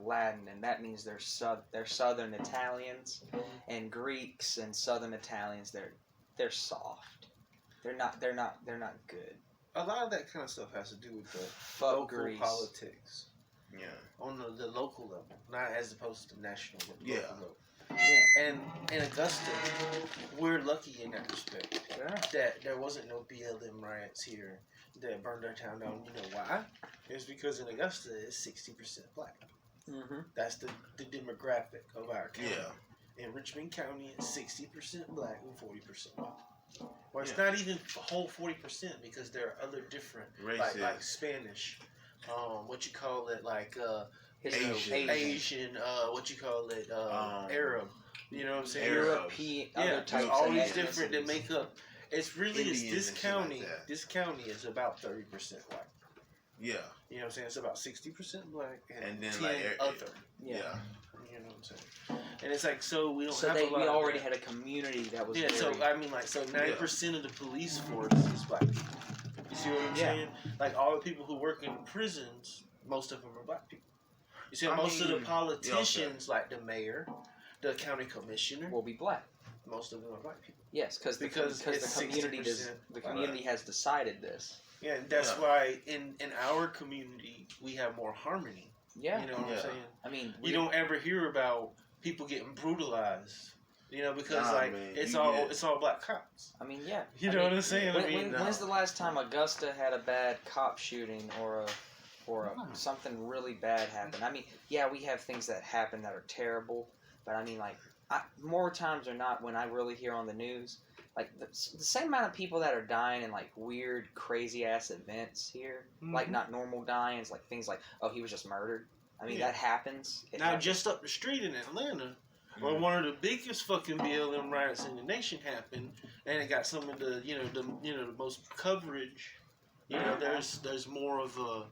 Latin, and that means they're Southern Italians, and Greeks and Southern Italians they're soft. They're not good. A lot of that kind of stuff has to do with the local politics. Yeah. On the local level, not as opposed to national, but local level. Yeah. And in Augusta, we're lucky in that respect. That there wasn't no BLM riots here that burned our town down. You know why? It's because in Augusta, it's 60% black. Mm-hmm. That's the demographic of our county. Yeah. In Richmond County, it's 60% black and 40% white. Or it's not even a whole 40% because there are other different, like Spanish, what you call it, like Asian, what you call it, Arab. You know what I'm saying? European, other types all of these different that make up. It's really Indians this county. like This county is about 30% white. Yeah. You know what I'm saying? It's about 60% black and then 10 like other. Yeah. You know what I'm saying? And it's like, so we don't So have a lot we of already that. had a community that was So I mean, like, so 90% of the police force is black people. You see what I'm saying? Like, all the people who work in prisons, most of them are black people. You see, most of the politicians, like the mayor, the county commissioner, will be black. Most of them are black people. Yes, because the community has decided this. Yeah, and that's why in our community we have more harmony. Yeah, you know what I'm saying. I mean, you don't ever hear about people getting brutalized. You know, because it's all black cops. I mean, yeah. You know what I'm saying? When's the last time Augusta had a bad cop shooting or something really bad happen? I mean, yeah, we have things that happen that are terrible, but I mean, like, more times than not, when I really hear on the news, like the same amount of people that are dying in like weird, crazy ass events here, like not normal dyings, like things like, oh, he was just murdered. I mean, that happens. Just up the street in Atlanta, where one of the biggest fucking BLM riots in the nation happened, and it got some of the the most coverage. You know, there's more of a.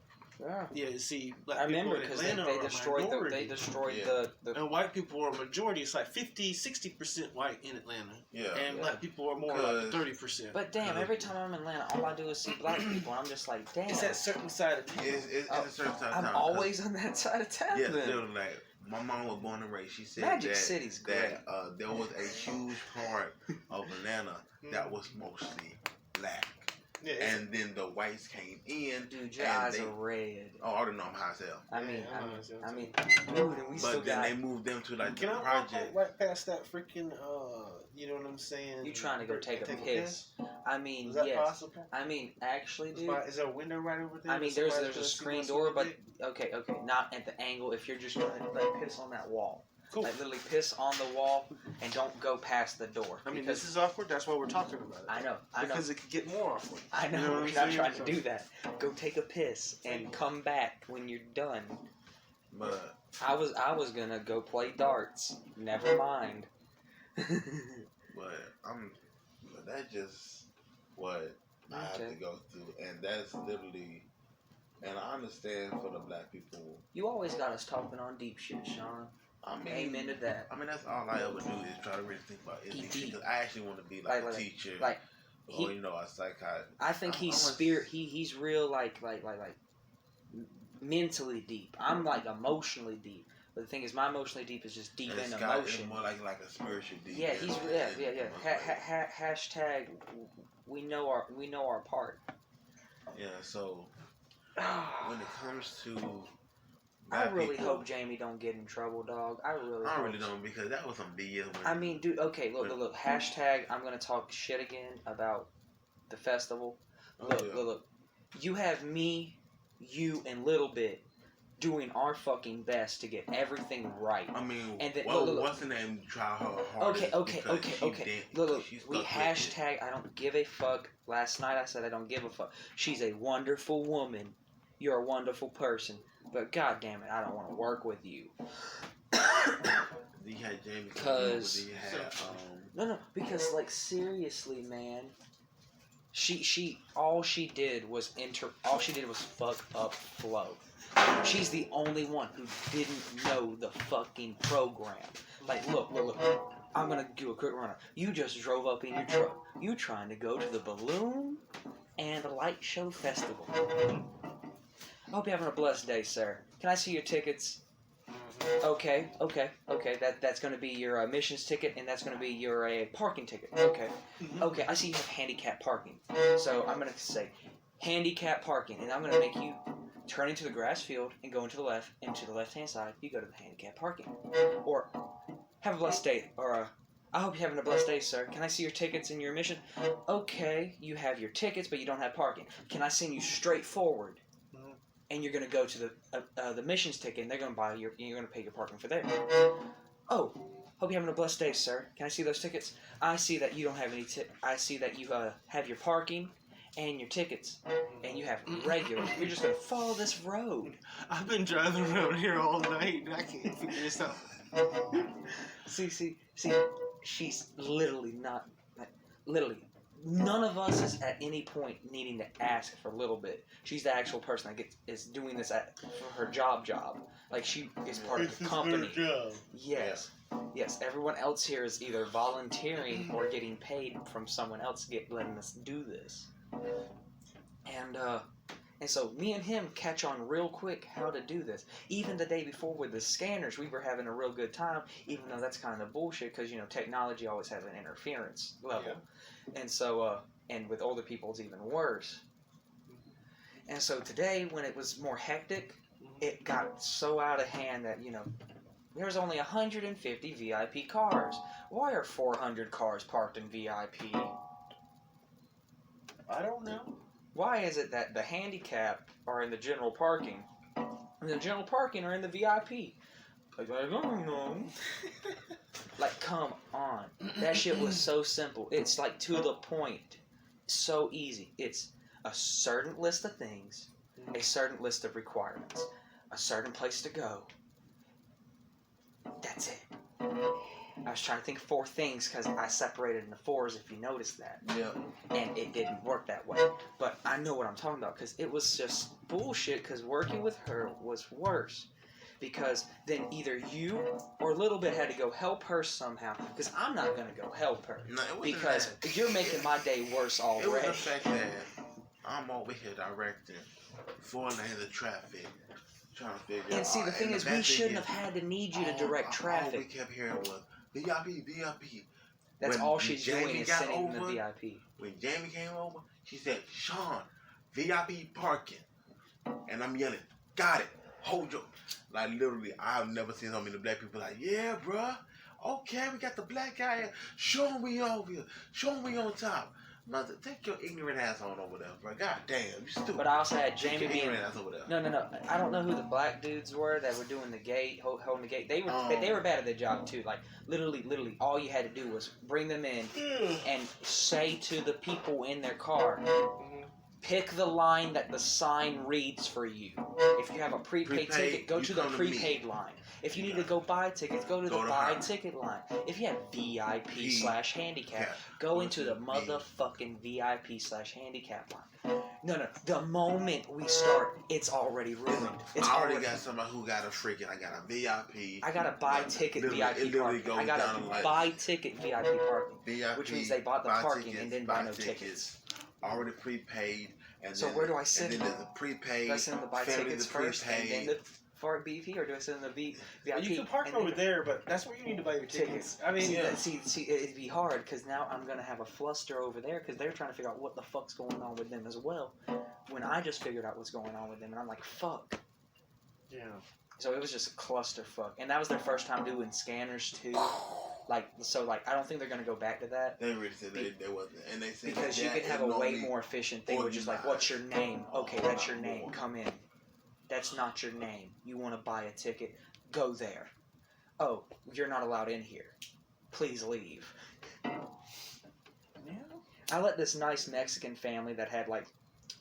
See, black I remember because they destroyed the and white people are a majority. It's like 50-60% white in Atlanta. Yeah. And black people are more like 30%. But damn, every time I'm in Atlanta, all I do is see black people, and I'm just like, damn. It's that certain side of town. It's a certain side of town. I'm always on that side of town. Yeah, then. like my mom was born and raised. She said Magic City's great. that there was a huge part of Atlanta that was mostly black. Yeah, and then the whites came in. Dude, your eyes are red. Oh, I don't know. I'm high as hell. I mean, dude, and we but still then they moved them to like the project. Right past that freaking, you know what I'm saying? You trying to go take a piss? I mean, is that yes. possible? I mean, actually, dude. Is there a window right over there? I mean, there's a screen door, but okay, not at the angle. If you're just gonna like piss on that wall. Cool. Like literally piss on the wall and don't go past the door. I mean, this is awkward. That's why we're talking about it. I know. Because it could get more awkward. I know. We're not trying to do that. Go take a piss and come back when you're done. But I was gonna go play darts. Never mind. But that's just what I have to go through, and that's literally. And I understand for the black people. You always got us talking on deep shit, Sean. I mean, amen to that. I mean, that's all I ever do is try to really think about it. Because I actually want to be like a teacher, or a psychiatrist. I think he's real like mentally deep. I'm like emotionally deep. But the thing is, my emotionally deep is just deep in emotion. More like a spiritual deep. Yeah, hashtag we know our part. Yeah. So when it comes to I really hope Jamie don't get in trouble, dog. I really don't, because that was some BS. I mean, dude, okay, look. Hashtag, I'm going to talk shit again about the festival. Look. You have me, you, and Little Bit doing our fucking best to get everything right. I mean, and then, what's the name? Try her hardest. Okay. Look. We hashtag, I don't give a fuck. Last night I said I don't give a fuck. She's a wonderful woman. You're a wonderful person. But god damn it, I don't want to work with you. You had Jamie. No, because like seriously, man. All she did was fuck up Flo. She's the only one who didn't know the fucking program. Like, look. I'm gonna do a quick runner. You just drove up in your truck. You trying to go to the Balloon and the Light Show Festival. I hope you're having a blessed day, sir. Can I see your tickets? Okay. That's going to be your admissions ticket, and that's going to be your parking ticket. Okay. I see you have handicap parking. So I'm going to say handicap parking, and I'm going to make you turn into the grass field and go into the left, and to the left-hand side, you go to the handicap parking. Or have a blessed day, or I hope you're having a blessed day, sir. Can I see your tickets and your admission? Okay, you have your tickets, but you don't have parking. Can I send you straight forward? And you're gonna go to the missions ticket, and they're gonna you're gonna pay your parking for there. Oh, Hope you're having a blessed day, sir. Can I see those tickets? I see that you don't have any I see that you have your parking and your tickets. And you have regular. You're just going to follow this road. I've been driving around here all night and I can't figure this out. See, she's literally not, literally, none of us is at any point needing to ask for a little bit. She's the actual person that is doing this for her job. Like, she is part of the company. Yes. Yes, everyone else here is either volunteering or getting paid from someone else letting us do this. And so me and him catch on real quick how to do this. Even the day before with the scanners, we were having a real good time, even though that's kind of bullshit because, technology always has an interference level. Yeah. And so, and with older people, it's even worse. And so today, when it was more hectic, it got so out of hand that, there's only 150 VIP cars. Why are 400 cars parked in VIP? I don't know. Why is it that the handicapped are in the general parking and the general parking are in the VIP? Like, I don't know. Like, come on. That shit was so simple. It's like to the point. So easy. It's a certain list of things, a certain list of requirements, a certain place to go. That's it. I was trying to think of 4 things because I separated into 4s, if you noticed that. Yeah. And it didn't work that way. But I know what I'm talking about because it was just bullshit because working with her was worse. Because then either you or Little Bit had to go help her somehow because I'm not going to go help her. No, it wasn't because that. you're making my day worse already. It was the fact that I'm over here directing 4 lanes of traffic. Trying to figure and see, the thing is, we shouldn't have had to need you to direct traffic. All we kept hearing was VIP. That's when all she's Jamie doing is got sending over, the VIP. When Jamie came over, she said, Sean, VIP parking. And I'm yelling, got it. Hold your... Like, literally, I've never seen so many black people like, yeah, bruh. Okay, we got the black guy here. Show him we over here. Show him we on top. Mother, take your ignorant ass on over there, bro. God damn, you stupid. But I also had Jamie being... ignorant ass over there. No. I don't know who the black dudes were that were doing the gate, holding the gate. They were bad at their job, too. Like, literally, all you had to do was bring them in and say to the people in their car, pick the line that the sign reads for you. If you have a prepaid ticket, go to the prepaid line. If you need to go buy tickets, go to the buy ticket line. If you have VIP/handicap, go into the motherfucking VIP/handicap line. No. The moment we start, it's already ruined. It's I already got somebody who got a freaking. I got a VIP. I got a buy ticket VIP parking. I got a buy ticket VIP parking, which means they bought the parking and didn't buy no tickets. Already prepaid. And so then, where do I sit? And then there's a prepaid. Do I send the buy tickets first and then the for BP, or do I send the VIP? Well, you can park over there, but that's where you need to buy your tickets. I mean, see, it'd be hard because now I'm gonna have a fluster over there because they're trying to figure out what the fuck's going on with them as well. When I just figured out what's going on with them, and I'm like, fuck. Yeah. So it was just a clusterfuck, and that was their first time doing scanners too. I don't think they're gonna go back to that. They really said they wasn't, and they said because you could have a way more efficient thing, which is like, what's your name? Okay, that's your name. Come in. That's not your name. You want to buy a ticket? Go there. Oh, you're not allowed in here. Please leave. Yeah. I let this nice Mexican family that had like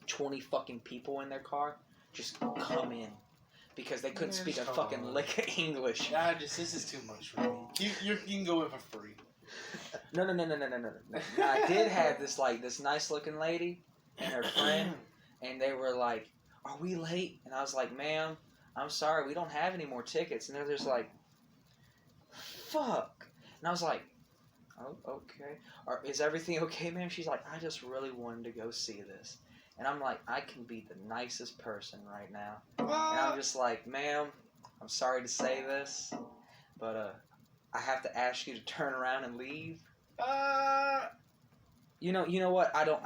20 fucking people in their car just come in because they couldn't speak a fucking lick of English. This is too much for me. You can go in for free. No. Now, I did have this nice looking lady and her friend, and they were like, "Are we late?" And I was like, "Ma'am, I'm sorry, we don't have any more tickets." And they're just like, "Fuck." And I was like, "Oh, okay. Is everything okay, ma'am?" She's like, "I just really wanted to go see this." And I'm like, I can be the nicest person right now. And I'm just like, "Ma'am, I'm sorry to say this, but I have to ask you to turn around and leave." You know what? I'm not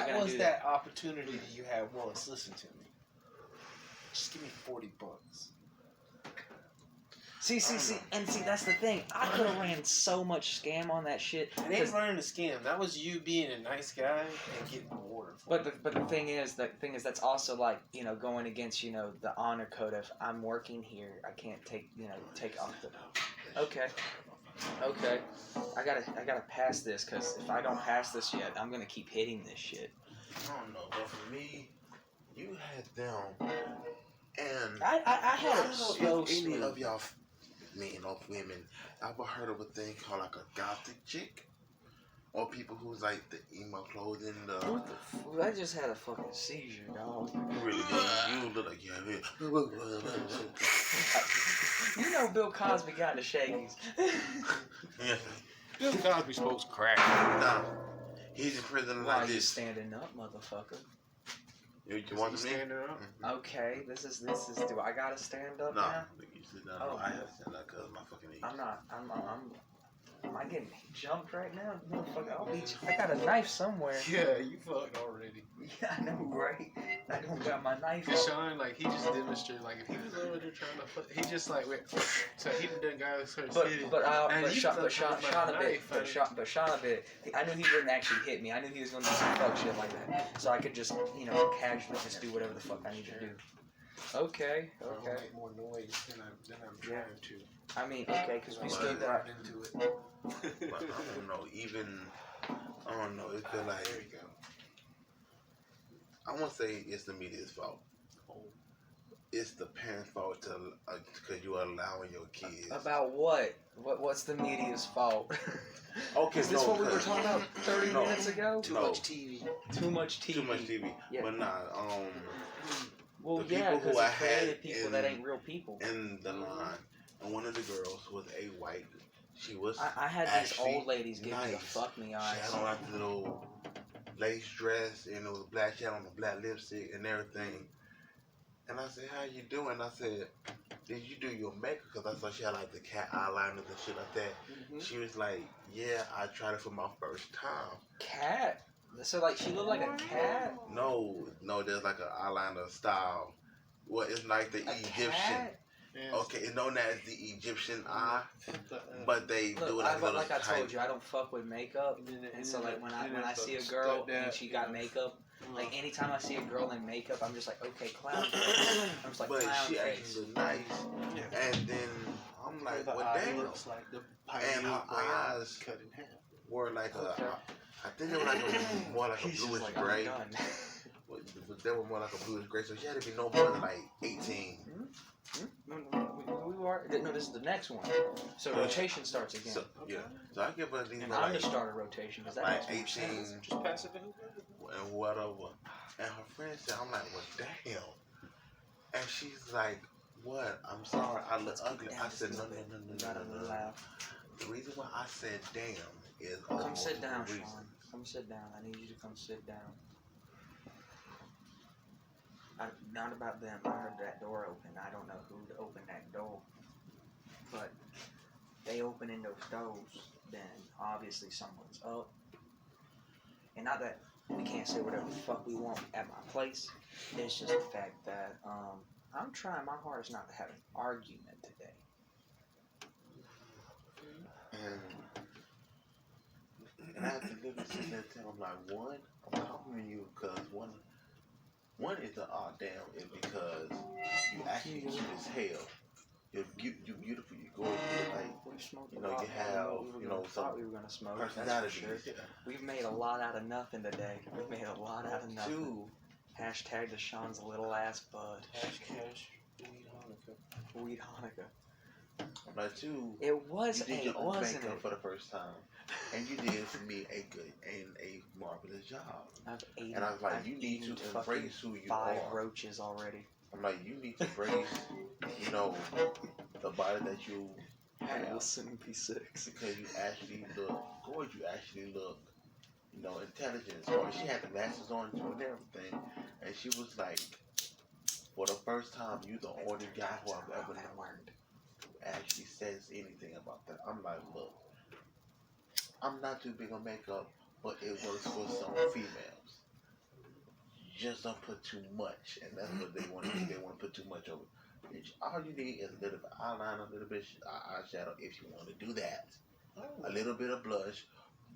gonna do that. That opportunity that you had, Willis. Listen to me. Just give me $40. See, that's the thing. I could have ran so much scam on that shit. It ain't running a scam. That was you being a nice guy and getting rewarded for it. But the thing is, that's also like, going against, the honor code of I'm working here. I can't take off the... Okay. Okay, I gotta pass this because if I don't pass this yet, I'm gonna keep hitting this shit. I don't know, but for me, you had them, and I had I it don't so know if any smooth. of y'all men or women ever heard of a thing called like a gothic chick, or people who's like the emo clothing. What the I just had a fucking seizure, dog. You really do. You look like you have it. You know Bill Cosby got the shaggies. Yeah. Bill Cosby smokes crack. Nah, he's in prison Why like you this. standing up, motherfucker? You want He to standing up? Okay, this is. Do I gotta stand up No, now? you sit down. Oh. I have to stand up because my fucking knees. I'm not. Am I getting jumped right now, motherfucker? I'll beat you. I got a knife somewhere. Yeah, you fucked already. Yeah, I know, right? I don't got my knife. Sean, like, he just demonstrated, like, if he was over there trying to put, he just, like, went, so he done got us her city. Sean a bit. I knew he wouldn't actually hit me. I knew he was gonna do some fuck shit like that. So I could just, casually just do whatever the fuck I need to do. Okay. I'll make more noise than I'm trying to. I mean, okay, because we still got into it. But I don't know. I don't know. It feel like There you go. I won't say it's the media's fault. It's the parents' fault because you're allowing your kids. about what? What's the media's fault? Okay, Is this no, what we were because- talking about 30 No. minutes ago? Too No. much TV. Too much TV. Too much TV. Yeah. But nah, Well, the yeah, people who because I it created had people in- that ain't real people. in the line, and one of the girls was a white. She was. I had these actually old ladies give me the nice. fuck me She eyes. had on like a little lace dress, and it was black. She had on a black lipstick and everything. And I said, "How you doing?" I said, "Did you do your makeup?" Because I saw she had like the cat eyeliners and shit like that. Mhm. She was like, "Yeah, I tried it for my first time." Cat? So, like, she looked like a cat? No, there's like an eyeliner style. Well, it's like the A Egyptian. cat? Okay, it's known as the Egyptian eye, but they Look, do it like a little like I told type. you, I don't fuck with makeup. And so, like, when I see a girl and she got makeup, like, anytime I see a girl in makeup, I'm just like, okay, clown face. I'm just like, But clown she face. actually looked nice, and then I'm like, the well, eye damn. looks like the And her pineal eyes cut in half. were like Okay. I think they were like more like a He's just bluish like, gray. I'm done. But they were more like a bluish gray, so she had to be no more than like 18. We were, no, this is the next one. So rotation starts again. So yeah, so I give her at least And I'm like, the starter rotation because that like makes more 18 sense. Just pass it in. and whatever. And her friend said, I'm like, well, damn. And she's like, what? I'm sorry, I look Let's keep ugly. it I down said, just a no, little no, bit. no, You no, gotta no, no. laugh. The reason why I said damn is Come sit down, reason. Sean. Come sit down. I need you to come sit down. Not about them. I heard that door open. I don't know who opened that door. But they opening those doors, then obviously someone's up. And not that we can't say whatever the fuck we want at my place. It's just the fact that I'm trying my hardest not to have an argument today. And I have to literally sit there and tell them, like, one, I'm complimenting you because one is the damn is because you actually cute as hell. You're beautiful, you're gorgeous, like, We smoked you a know, lot you more than have, what we you know, thought some we were gonna smoke. That's for personality. sure. We've made a lot out of nothing today. We've made a lot out of nothing. Two, Hashtag Deshaun's little ass bud. Cash. Weed Hanukkah. Weed Hanukkah. number two, It you was did a, your own wasn't makeup it? for the first time. And you did for me a good and a marvelous job. I've eaten, And I was like, I've you need eaten to fucking embrace who you 5 are. roaches already. I'm like, you need to embrace, you know, the body that you have. Listen, P6. Because you actually look gorgeous, you actually look, you know, intelligent. So she had the glasses on too and everything. And she was like, for the first time, you the only guy who I've ever known who actually says anything about that. I'm like, look, I'm not too big on makeup, but it works for some females. Just don't put too much, and that's what they want to do. They want to put too much over. All you need is a little bit of eyeliner, a little bit of eyeshadow if you want to do that. A little bit of blush.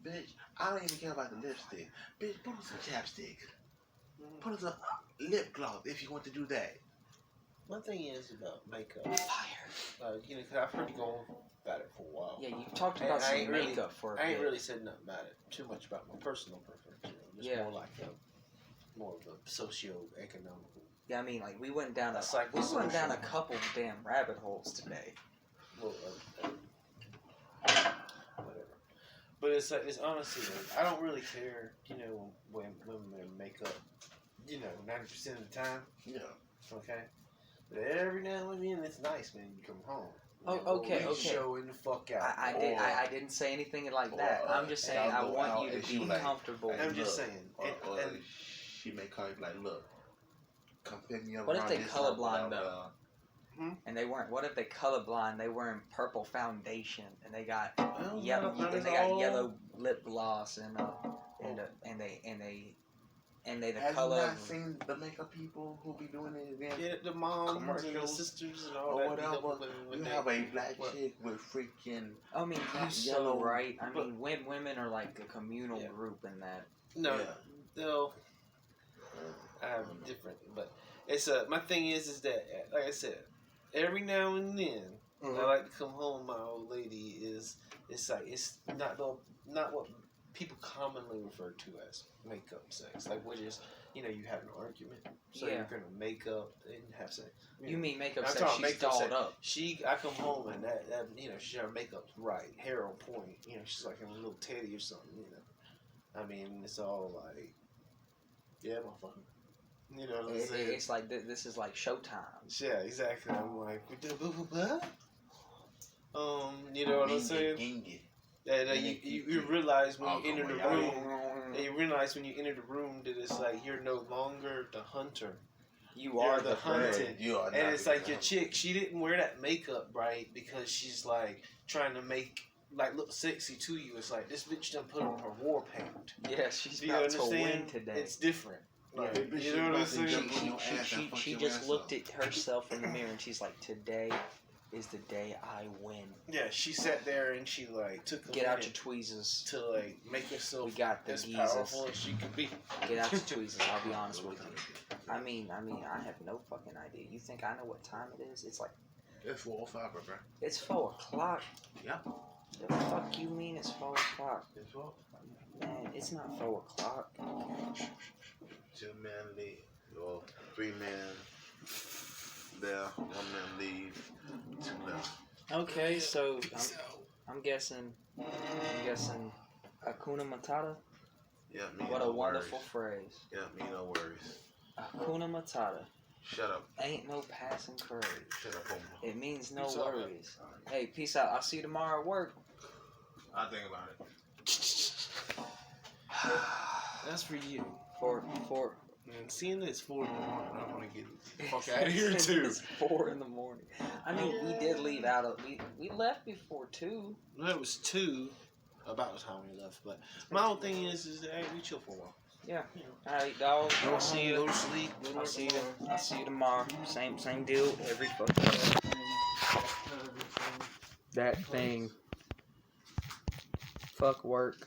Bitch, I don't even care about the lipstick. Bitch, put on some chapstick. Put on some lip gloss if you want to do that. One thing is about makeup. Fire. Because I've heard you go on about it for a while. Yeah, you talked And about I some ain't really- makeup for a I ain't bit. really said nothing about it too much about my personal preference. Just Yeah. more like more of a socio-economical. Yeah, I mean, like we went down a Psychosocial. couple damn rabbit holes today. Well, whatever. But it's like, it's honestly, like, I don't really care, when women make up, 90% of the time, Yeah. okay? But every now and then, it's nice, man, you come home. Okay. Showing the fuck out. I didn't say anything like that. I'm just saying I want you to be comfortable. I'm just saying. Or she may call you like, look, come pick me up. What if around they this colorblind time, though? And they weren't. What if they colorblind? They wearing purple foundation and they got yellow lip gloss and they the Have color. you not of- seen the makeup people who be doing it again? Yeah, the moms and the Commercials sisters and all or that. whatever. You have a black chick with freaking I mean, you so yellow, right. I mean, women are like a communal group in that. No, Yeah. they'll. I have different, but it's my thing is that, like I said, every now and then I like to come home. My old lady it's like it's not what people commonly refer to as makeup sex. Like, which is you have an argument, so Yeah. you're gonna make up and have sex. You mean makeup I'm sex? talking She's makeup dolled sex. up. I come home and that her makeup's right, hair on point. She's like in a little teddy or something. I mean, it's all like, yeah, motherfucker. You know what I'm saying? It's like this is like showtime. Yeah, exactly. I'm like, what? You know what I'm saying? That you realize when you enter the room, and you realize when you enter the room that it's like you're no longer the hunter. You are the hunted. You are, And it's like your chick, she didn't wear that makeup, right? Because she's like trying to look sexy to you. It's like this bitch done put on her war paint. Yeah, she's Do you about to win understand? today. It's different. Like, Yeah, you know what I'm saying? She just looked at herself in the mirror and she's like, today is the day I win. Yeah, she sat there and she like took a Get out your minute tweezers. to like make herself We got the as geezers. powerful as she could be. Get out your tweezers. I'll be honest with you. I mean, I have no fucking idea. You think I know what time it is? It's like It's 4 or 5, bro. it's 4 o'clock. Yeah. The fuck you mean it's 4 o'clock? It's 4. Man, it's not 4 o'clock. 2 men leave, or 3 men there, 1 man leave, 2 left. Okay, so I'm guessing Hakuna Matata. Yeah, me What no a wonderful worries. phrase. Yeah, me no worries. Hakuna Matata. Shut up. Ain't no passing craze. Shut up, Homer. It means no Peace out, man. worries. Hey, peace out. I'll see you tomorrow at work. I'll think about it. That's for you. For And seeing that it's 4 in the morning, I want to get the fuck out of here too. It's 4 in the morning. I mean, we did leave out of we left before 2. No, it was 2 about the time we left. But my whole thing is that hey, we chill for a while. Yeah. All right, dog. Go I'll see home, you. go to sleep. Go to I'll work see you. tomorrow. I'll see you tomorrow. Same deal. Every fucking day. That thing. Fuck work.